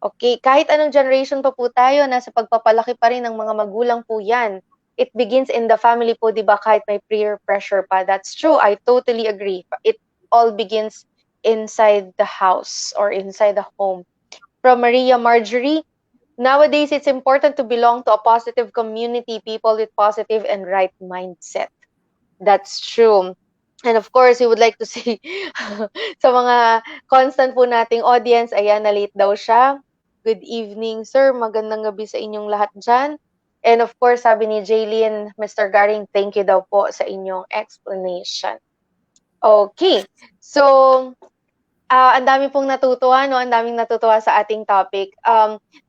okay, kahit anong generation pa po tayo, nasa pagpapalaki pa rin ng mga magulang po yan. It begins in the family po, di ba, kahit may peer pressure pa. That's true, I totally agree. It all begins inside the house or inside the home. From Maria Marjorie, nowadays it's important to belong to a positive community, people with positive and right mindset. That's true. And of course, we would like to say sa mga constant po nating audience, ayan, na-late daw siya. Good evening, sir. Magandang gabi sa inyong lahat dyan. And of course, sabi ni Jaylin, Mr. Garing, thank you daw po sa inyong explanation. Okay. So, Ang dami pong natutuwa 'no, ang daming natutuwa sa ating topic.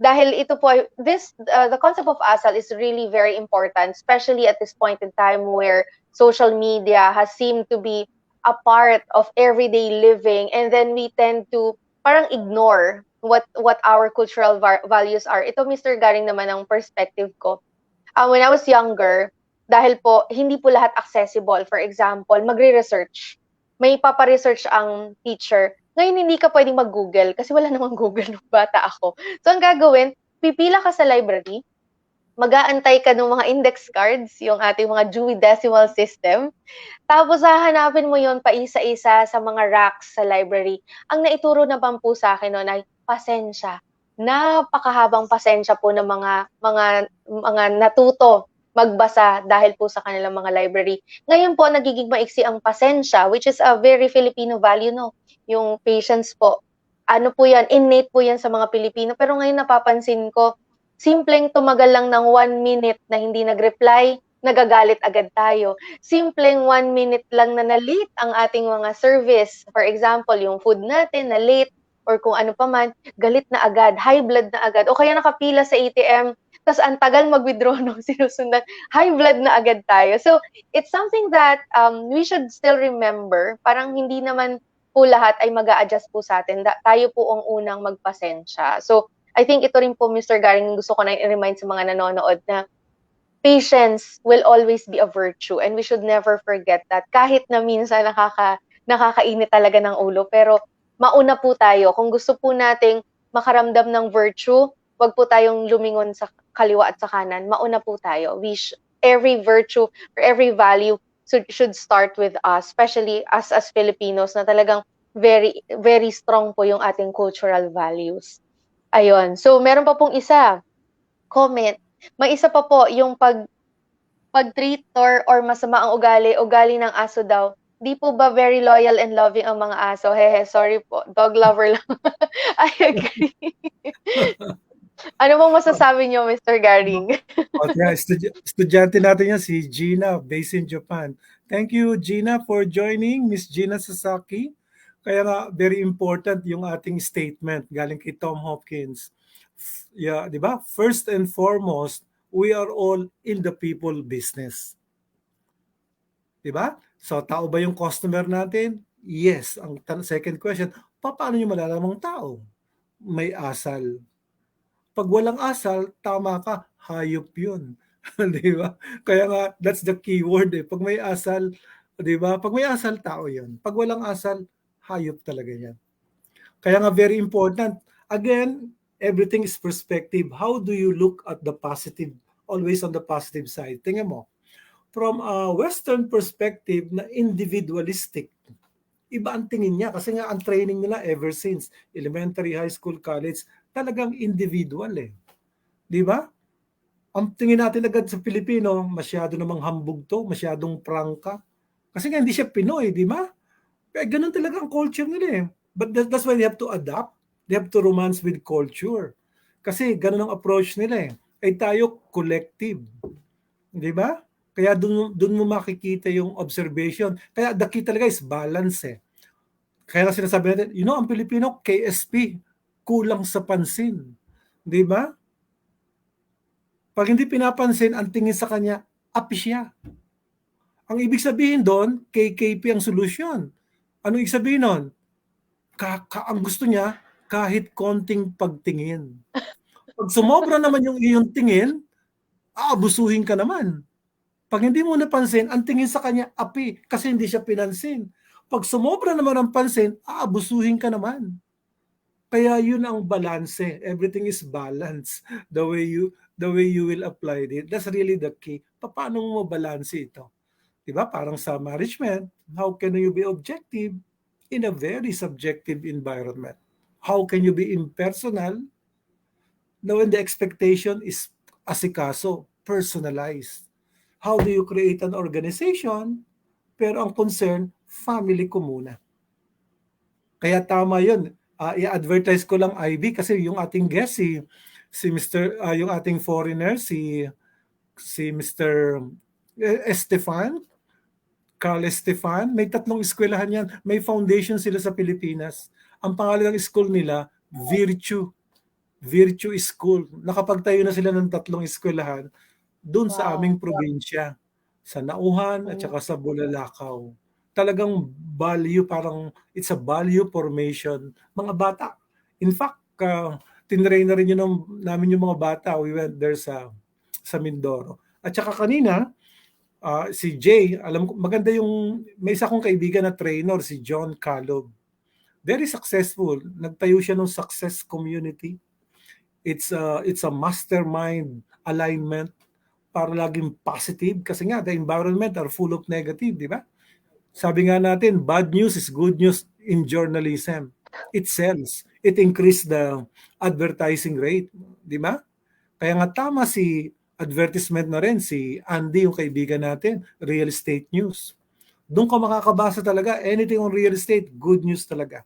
Dahil ito po ay the concept of asal is really very important, especially at this point in time where social media has seemed to be a part of everyday living, and then we tend to parang ignore what our cultural values are. Ito, Mr. Garing, naman ang perspective ko. When I was younger, dahil po hindi po lahat accessible. For example, magre-research. May papa-research ang teacher. Ngayon hindi ka puwedeng mag-Google kasi wala namang Google nung bata ako. So ang gagawin, pipila ka sa library, mag-aantay ka ng mga index cards, yung ating mga Dewey Decimal System, tapos hahanapin mo yon paisa-isa sa mga racks sa library. Ang naituro naman po sa'kin nun ay pasensya. Napakahabang pasensya po ng mga natuto magbasa dahil po sa kanilang mga library. Ngayon po nagiging maiksi ang pasensya, which is a very Filipino value 'no, yung patience po. Ano po 'yan, innate po 'yan sa mga Pilipino. Pero ngayon napapansin ko, simpleng tumagal lang ng 1 minute na hindi nag-reply, nagagalit agad tayo. Simpleng 1 minute lang na na-late ang ating mga service. For example, yung food natin na late or kung ano pa man, galit na agad, high blood na agad. O kaya nakapila sa ATM, tas ang tagal mag-withdraw nung sinusundan, high blood na agad tayo. So, it's something that we should still remember. Parang hindi naman po lahat ay mag-a-adjust po sa atin. Tayo po ang unang magpasensya. So, I think ito rin po, Mr. Garing, gusto ko na i-remind sa mga nanonood na patience will always be a virtue, and we should never forget that. Kahit na minsan nakakainit talaga ng ulo, pero mauna po tayo. Kung gusto po nating makaramdam ng virtue, wag po tayong lumingon sa kaliwa at sa kanan. Mauna po tayo. Every virtue or every value should start with us, especially as Filipinos na talagang very very strong po yung ating cultural values. Ayun. So meron pa pong isa, comment. May isa pa po yung pag-treat or masama ang ugali ng aso daw. Di po ba very loyal and loving ang mga aso? Hehe, sorry po. Dog lover lang. I agree. Ano bang masasabi niyo, Mr. Garing? O kaya estudyante natin yan si Gina, based in Japan. Thank you, Gina, for joining, Miss Gina Sasaki. Kaya nga, very important yung ating statement galing kay Tom Hopkins. Yeah, di ba? First and foremost, we are all in the people business. Di ba? So, tao ba yung customer natin? Yes. Ang second question, paano nyo malalamang tao? May asal. Pag walang asal, tama ka, hayop yun. Di ba? Kaya nga, that's the key word eh. Pag may asal, di ba? Pag may asal, tao yun. Pag walang asal, hayop talaga yan. Kaya nga, very important. Again, everything is perspective. How do you look at the positive? Always on the positive side. Tingnan mo, from a Western perspective na individualistic, iba ang tingin niya kasi nga ang training nila ever since elementary, high school, college, talagang individual eh. Di ba? Ang tingin natin agad sa Pilipino, masyado namang hambog to, masyadong prangka. Kasi nga hindi siya Pinoy, di ba? Kaya ganun talaga ang culture nila eh. But that's why they have to adapt. They have to romance with culture. Kasi ganun ang approach nila eh. Eh tayo, collective. Di ba? Kaya dun mo makikita yung observation. Kaya the key talaga is balance eh. Kaya sinasabi natin, ang Pilipino, KSP, kulang sa pansin. Di ba? Pag hindi pinapansin, ang tingin sa kanya, api siya. Ang ibig sabihin doon, KKP ang solusyon. Ano ibig sabihin nun? Ang gusto niya, kahit konting pagtingin. Pag sumobra naman yung iyong tingin, aabusuhin ka naman. Pag hindi mo napansin, ang tingin sa kanya, api, kasi hindi siya pinansin. Pag sumobra naman ang pansin, aabusuhin ka naman. Kaya yun ang balanse. Everything is balance. The way you will apply it. That's really the key. Paano mo balanse ito? Diba? Parang sa management, how can you be objective in a very subjective environment? How can you be impersonal when the expectation is asikaso, personalized? How do you create an organization pero ang concern, family ko muna? Kaya tama 'yun. I-advertise ko lang IB kasi yung ating guest si Mr. Yung ating foreigner si Mr. Estefan, Carl Estefan, may tatlong eskwelahan yan. May foundation sila sa Pilipinas. Ang pangalan ng school nila, Virtue. Virtue School. Nakapagtayo na sila ng tatlong eskwelahan doon sa Wow. aming probinsya. Sa Nauhan at Mm. saka sa Bulalakaw. Talagang value, parang it's a value formation. Mga bata. In fact, tinrain na rin yun namin yung mga bata. We went there sa Mindoro. At saka kanina, si Jay, alam ko, maganda yung, may isa kong kaibigan na trainer, si John Calob. Very successful. Nagtayo siya ng success community. It's a mastermind alignment para laging positive kasi nga the environment are full of negative, di ba? Sabi nga natin, bad news is good news in journalism. It sells. It increase the advertising rate, di ba? Kaya nga tama si advertisement na rin, si Andy, yung kaibigan natin, real estate news. Doon ka makakabasa talaga, anything on real estate, good news talaga.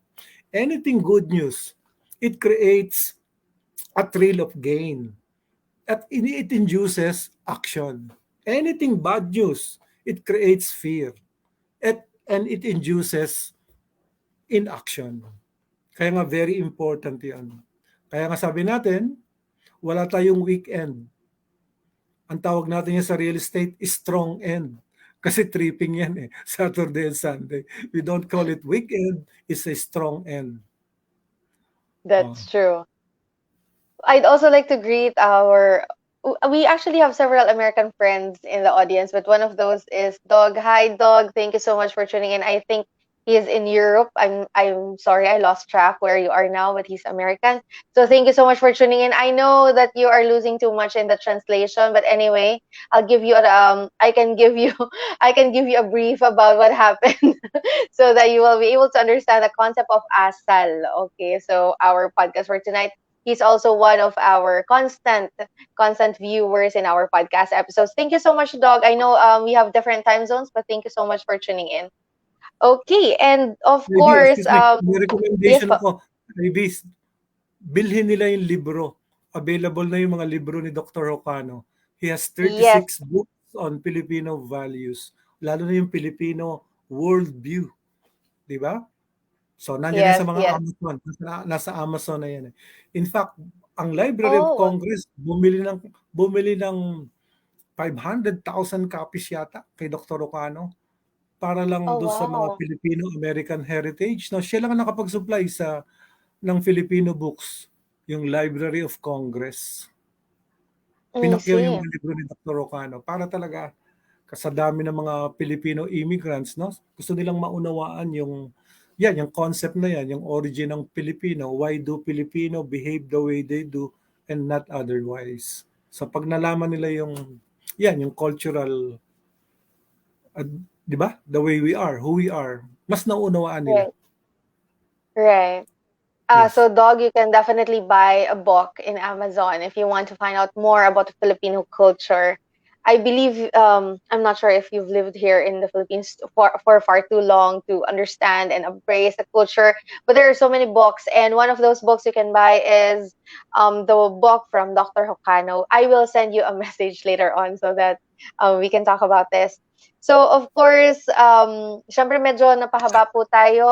Anything good news, it creates a thrill of gain. At it induces action. Anything bad news, it creates fear. And it induces inaction. Kaya nga very important yan. Kaya nga sabi natin, wala tayong weekend. Ang tawag natin yan sa real estate is strong end. Kasi tripping yan eh, Saturday and Sunday. We don't call it weekend, it's a strong end. Oh. That's true. I'd also like to greet our. We actually have several American friends in the audience, but one of those is Dog. Hi, Dog. Thank you so much for tuning in. I think he is in Europe. I'm sorry, I lost track where you are now, but he's American. So thank you so much for tuning in. I know that you are losing too much in the translation, but anyway, I'll give you I can give you I can give you a brief about what happened so that you will be able to understand the concept of Asal. Okay, so our podcast for tonight. He's also one of our constant viewers in our podcast episodes. Thank you so much, Dog. I know we have different time zones, but thank you so much for tuning in. Okay, and of Maybe, course, excuse me, may yes, recommendation ako. Maybe, bilhin nila yung libro. Available na yung mga libro ni Dr. Ocano. He has yes, 36 books on Filipino values. Lalo na yung Filipino worldview. Di ba? So, nandiyan yan yes, sa mga yes. Amazon. Nasa Amazon na yan. Eh. In fact, ang Library of Oh, Congress bumili ng 500,000 copies yata kay Dr. Ocano para lang oh, doon sa mga wow. Filipino-American heritage. No, siya lang ang nakapag-supply ng Filipino books, yung Library of Congress. I Pinakyaw yung see. mga libro ni Dr. Ocano para talaga sa dami ng mga Filipino immigrants, no? Gusto nilang maunawaan yung concept na yan, yung origin ng Pilipino, why do Filipino behave the way they do and not otherwise. So pag nalaman nila yung cultural, 'di ba? The way we are, who we are, mas nauunawaan nila. Right, right. Yes. So Dog, you can definitely buy a book in Amazon if you want to find out more about the Filipino culture. I believe I'm not sure if you've lived here in the Philippines for far too long to understand and embrace the culture, but there are so many books, and one of those books you can buy is the book from Dr. Hokano. I will send you a message later on so that we can talk about this. So, of course, syempre medyo napahaba po tayo.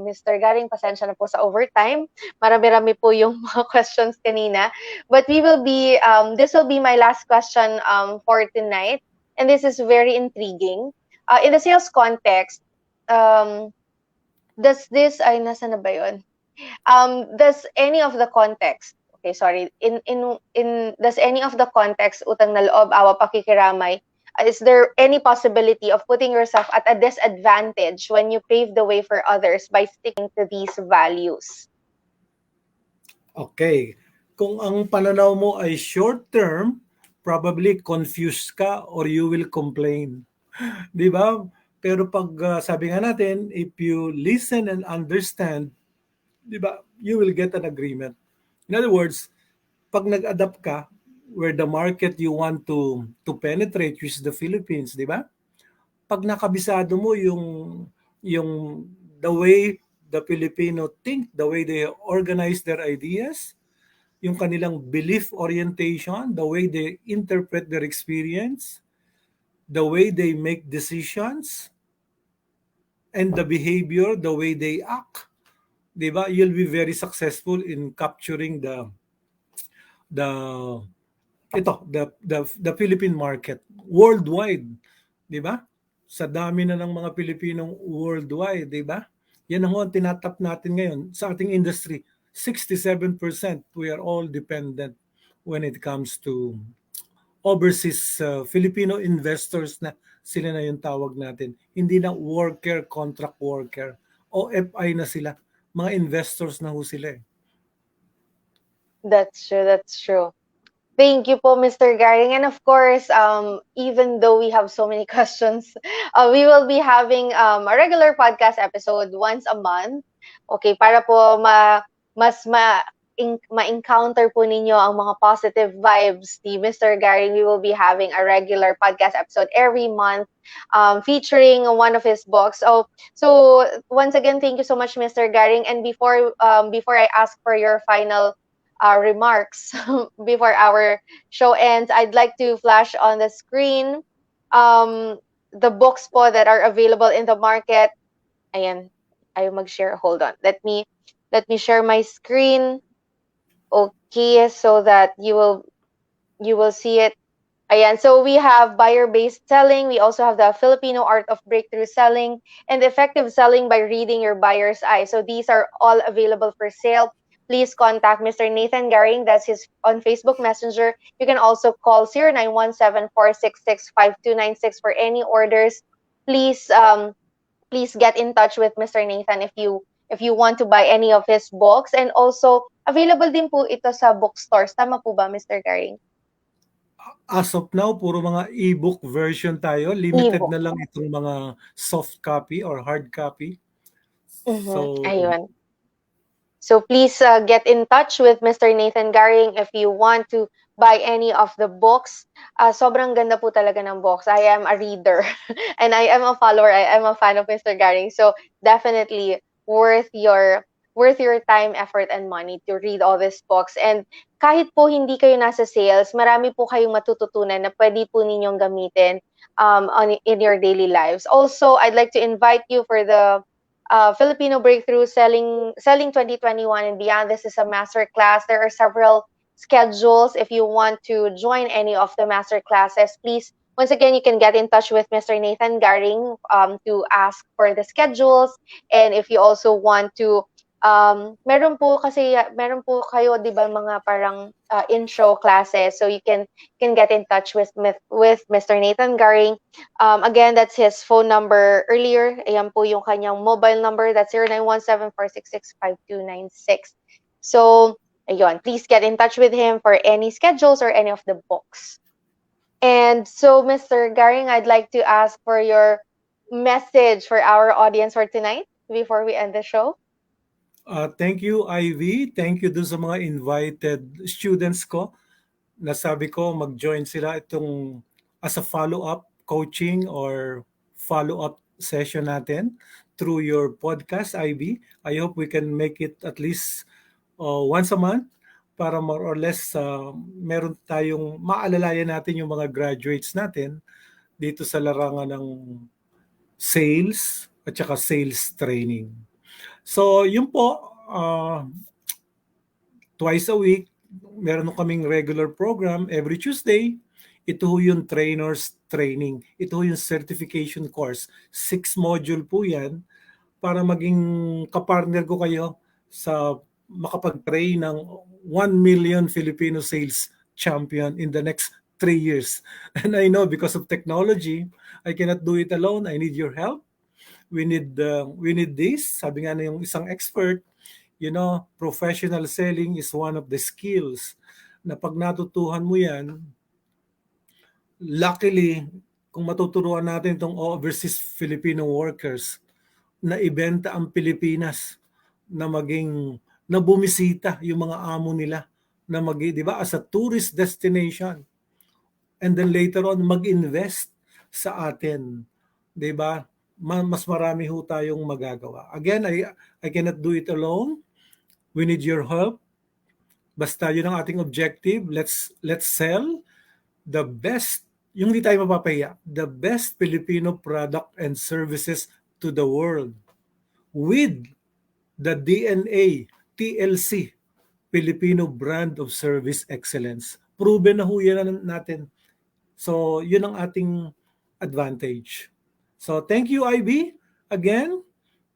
Mr. Garing, pasensya na po sa overtime. Marami-rami po yung mga questions kanina. But this will be my last question for tonight. And this is very intriguing. In the sales context, um, ay, nasa na ba yun? Does any of the context, okay, sorry, does any of the context, utang na loob, awa, pakikiramay, is there any possibility of putting yourself at a disadvantage when you pave the way for others by sticking to these values? Okay. Kung ang pananaw mo ay short term, probably confused ka or you will complain. 'Di ba? Pero pag sabi nga natin, if you listen and understand, 'di ba, you will get an agreement. In other words, pag nag-adapt ka where the market you want to penetrate, which is the Philippines, 'di ba? Pag nakabisado mo yung the way the Filipino think, the way they organize their ideas, yung kanilang belief orientation, the way they interpret their experience, the way they make decisions, and the behavior, the way they act. 'di ba? You'll be very successful in capturing the the Philippine market worldwide, 'di ba? Sa dami na ng mga Pilipinong worldwide, 'di ba? Yan ang tinatap natin ngayon sa ating industry. 67% we are all dependent when it comes to overseas Filipino investors na sila na yung tawag natin. Hindi na worker, contract worker. OFI na sila. Mga investors na ho sila eh. That's true. That's true. Thank you po, Mr. Garing. And of course, even though we have so many questions, we will be having a regular podcast episode once a month. Okay, para po mas ma-encounter po ninyo ang mga positive vibes ni Mr. Garing. We will be having a regular podcast episode every month, featuring one of his books. So once again, thank you so much, Mr. Garing. And before I ask for your final remarks before our show ends, I'd like to flash on the screen um, the books po that are available in the market. Ayan, ayaw mag-share. Hold on. Let me share my screen. Okay, so that you will see it. Ayan, so we have buyer-based selling. We also have the Filipino art of breakthrough selling and effective selling by reading your buyer's eye. So these are all available for sale. Please contact Mr. Nathan Garing. That's his on Facebook Messenger. You can also call 0917-466-5296 for any orders. Please please get in touch with Mr. Nathan if you want to buy any of his books, and also available din po ito sa bookstores. Tama po ba, Mr. Garing? As of now, puro mga e-book version tayo. Limited Ebook. na lang itong mga soft copy or hard copy. Mhm, So, ayun. So please get in touch with Mr. Nathan Garing if you want to buy any of the books. Sobrang ganda po talaga ng books. I am a reader and I am a follower. I am a fan of Mr. Garing. So definitely worth your worth your time, effort, and money to read all these books. And kahit po hindi kayo nasa sales, marami po kayong matututunan na pwede po ninyong gamitin in your daily lives. Also, I'd like to invite you for the Filipino Breakthrough Selling 2021 and Beyond. This is a master class. There are several schedules. If you want to join any of the master classes, please, once again, you can get in touch with Mr. Nathan Garing to ask for the schedules. And if you also want to, meron po kayo, di ba, mga parang intro classes. So you can get in touch with Mr. Nathan Garing. Again, that's his phone number earlier. Ayan po yung kanyang mobile number. That's 0917-466-5296. So, ayun, please get in touch with him for any schedules or any of the books. And so, Mr. Garing, I'd like to ask for your message for our audience for tonight before we end the show. thank you, Ivy. Thank you dun sa mga invited students ko. Nasabi ko, mag-join sila itong as a follow-up coaching or follow-up session natin through your podcast, Ivy. I hope we can make it at least once a month para more or less meron tayong maalalayan natin yung mga graduates natin dito sa larangan ng sales at saka sales training. So, yun po, twice a week, meron kaming regular program every Tuesday. Ito ho yung trainers training. Ito ho yung certification course. 6 module po yan para maging kapartner ko kayo sa makapag-train ng 1 million Filipino sales champion in the next 3 years. And I know because of technology, I cannot do it alone. I need your help. We need this. Sabi nga na yung isang expert, professional selling is one of the skills na pag natutuhan mo yan, luckily, kung matuturuan natin itong overseas Filipino workers na ibenta ang Pilipinas, na na bumisita yung mga amo nila, na di ba, as a tourist destination, and then later on, mag-invest sa atin, di ba? Mas marami ho tayong magagawa. Again, I cannot do it alone. We need your help. Basta yun ang ating objective. Let's sell the best, yung hindi tayo mapapahiya, the best Filipino product and services to the world with the DNA, TLC, Filipino Brand of Service Excellence. Proven na ho yan natin. So, yun ang ating advantage. So, thank you, IB. Again,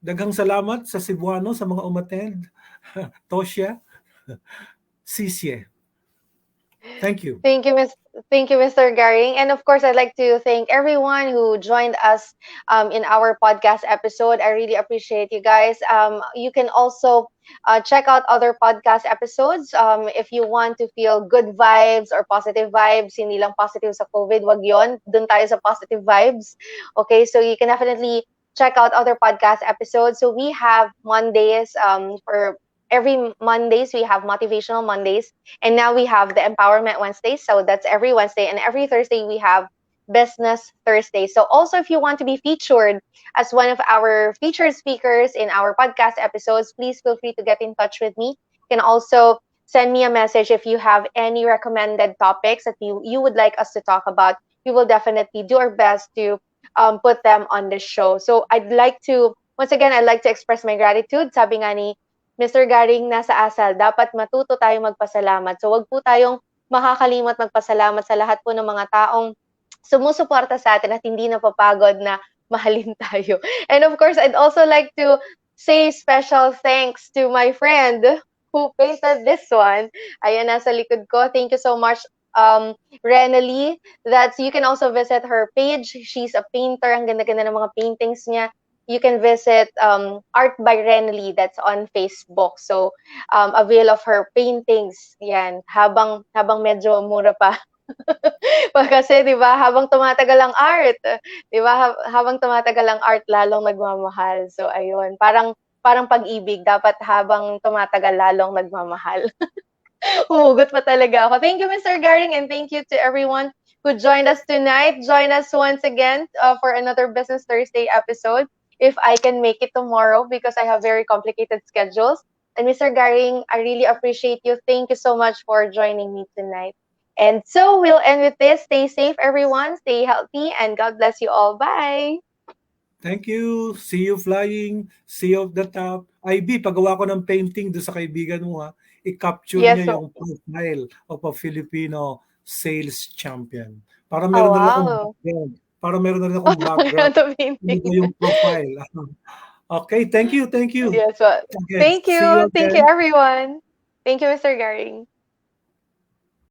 daghang salamat sa Cebuano, sa mga umattend. Tosya, Sisye. Thank you. Thank you, Thank you, Mr. Garing. And of course, I'd like to thank everyone who joined us in our podcast episode. I really appreciate you guys. You can also check out other podcast episodes if you want to feel good vibes or positive vibes. Hindi lang positive sa COVID, wag yon. Dun tayo sa positive vibes. Okay, so you can definitely check out other podcast episodes. So we have Mondays for every Mondays we have motivational Mondays, and now we have the empowerment Wednesdays. So that's every Wednesday, and every Thursday we have business Thursday. So also if you want to be featured as one of our featured speakers in our podcast episodes, please feel free to get in touch with me. You can also send me a message if you have any recommended topics that you would like us to talk about. We will definitely do our best to put them on the show. So I'd like to once again, I'd like to express my gratitude. Sabi nga ni Mr. Garing, nasa Asal, dapat matuto tayong magpasalamat. So wag po tayong makakalimot magpasalamat sa lahat po ng mga taong sumusuporta sa atin at hindi napapagod na mahalin tayo. And of course, I'd also like to say special thanks to my friend who painted this one. Ayan, nasa likod ko. Thank you so much, Renally. You can also visit her page. She's a painter. Ang ganda-ganda ng mga paintings niya. You can visit Art by Renly, that's on Facebook. So avail of her paintings. Yan, habang medyo mura pa. Kasi 'di ba, habang tumatagal ang art, 'di ba? Habang tumatagal ang art lalong nagmamahal. So ayun, parang pag-ibig dapat habang tumatagal lalong nagmamahal. Humugot pa talaga ako. Thank you, Mr. Garing, and thank you to everyone who joined us tonight. Join us once again for another Business Thursday episode if I can make it tomorrow because I have very complicated schedules. And Mr. Garing, I really appreciate you. Thank you so much for joining me tonight. And so we'll end with this. Stay safe, everyone. Stay healthy, and God bless you all. Bye. Thank you. See you flying. See you at the top. IB, pagawa ko ng painting doon sa kaibigan mo ha. I-capture Yes. niya yung profile of a Filipino sales champion. Para Oh, meron na rin akong wow. background. Para meron na rin akong background. Random Hindi ko painting. yung profile. Okay, thank you, thank you. Yes. Well, Okay, thank see you you. Thank you, again. everyone. Thank you, Mr. Garing.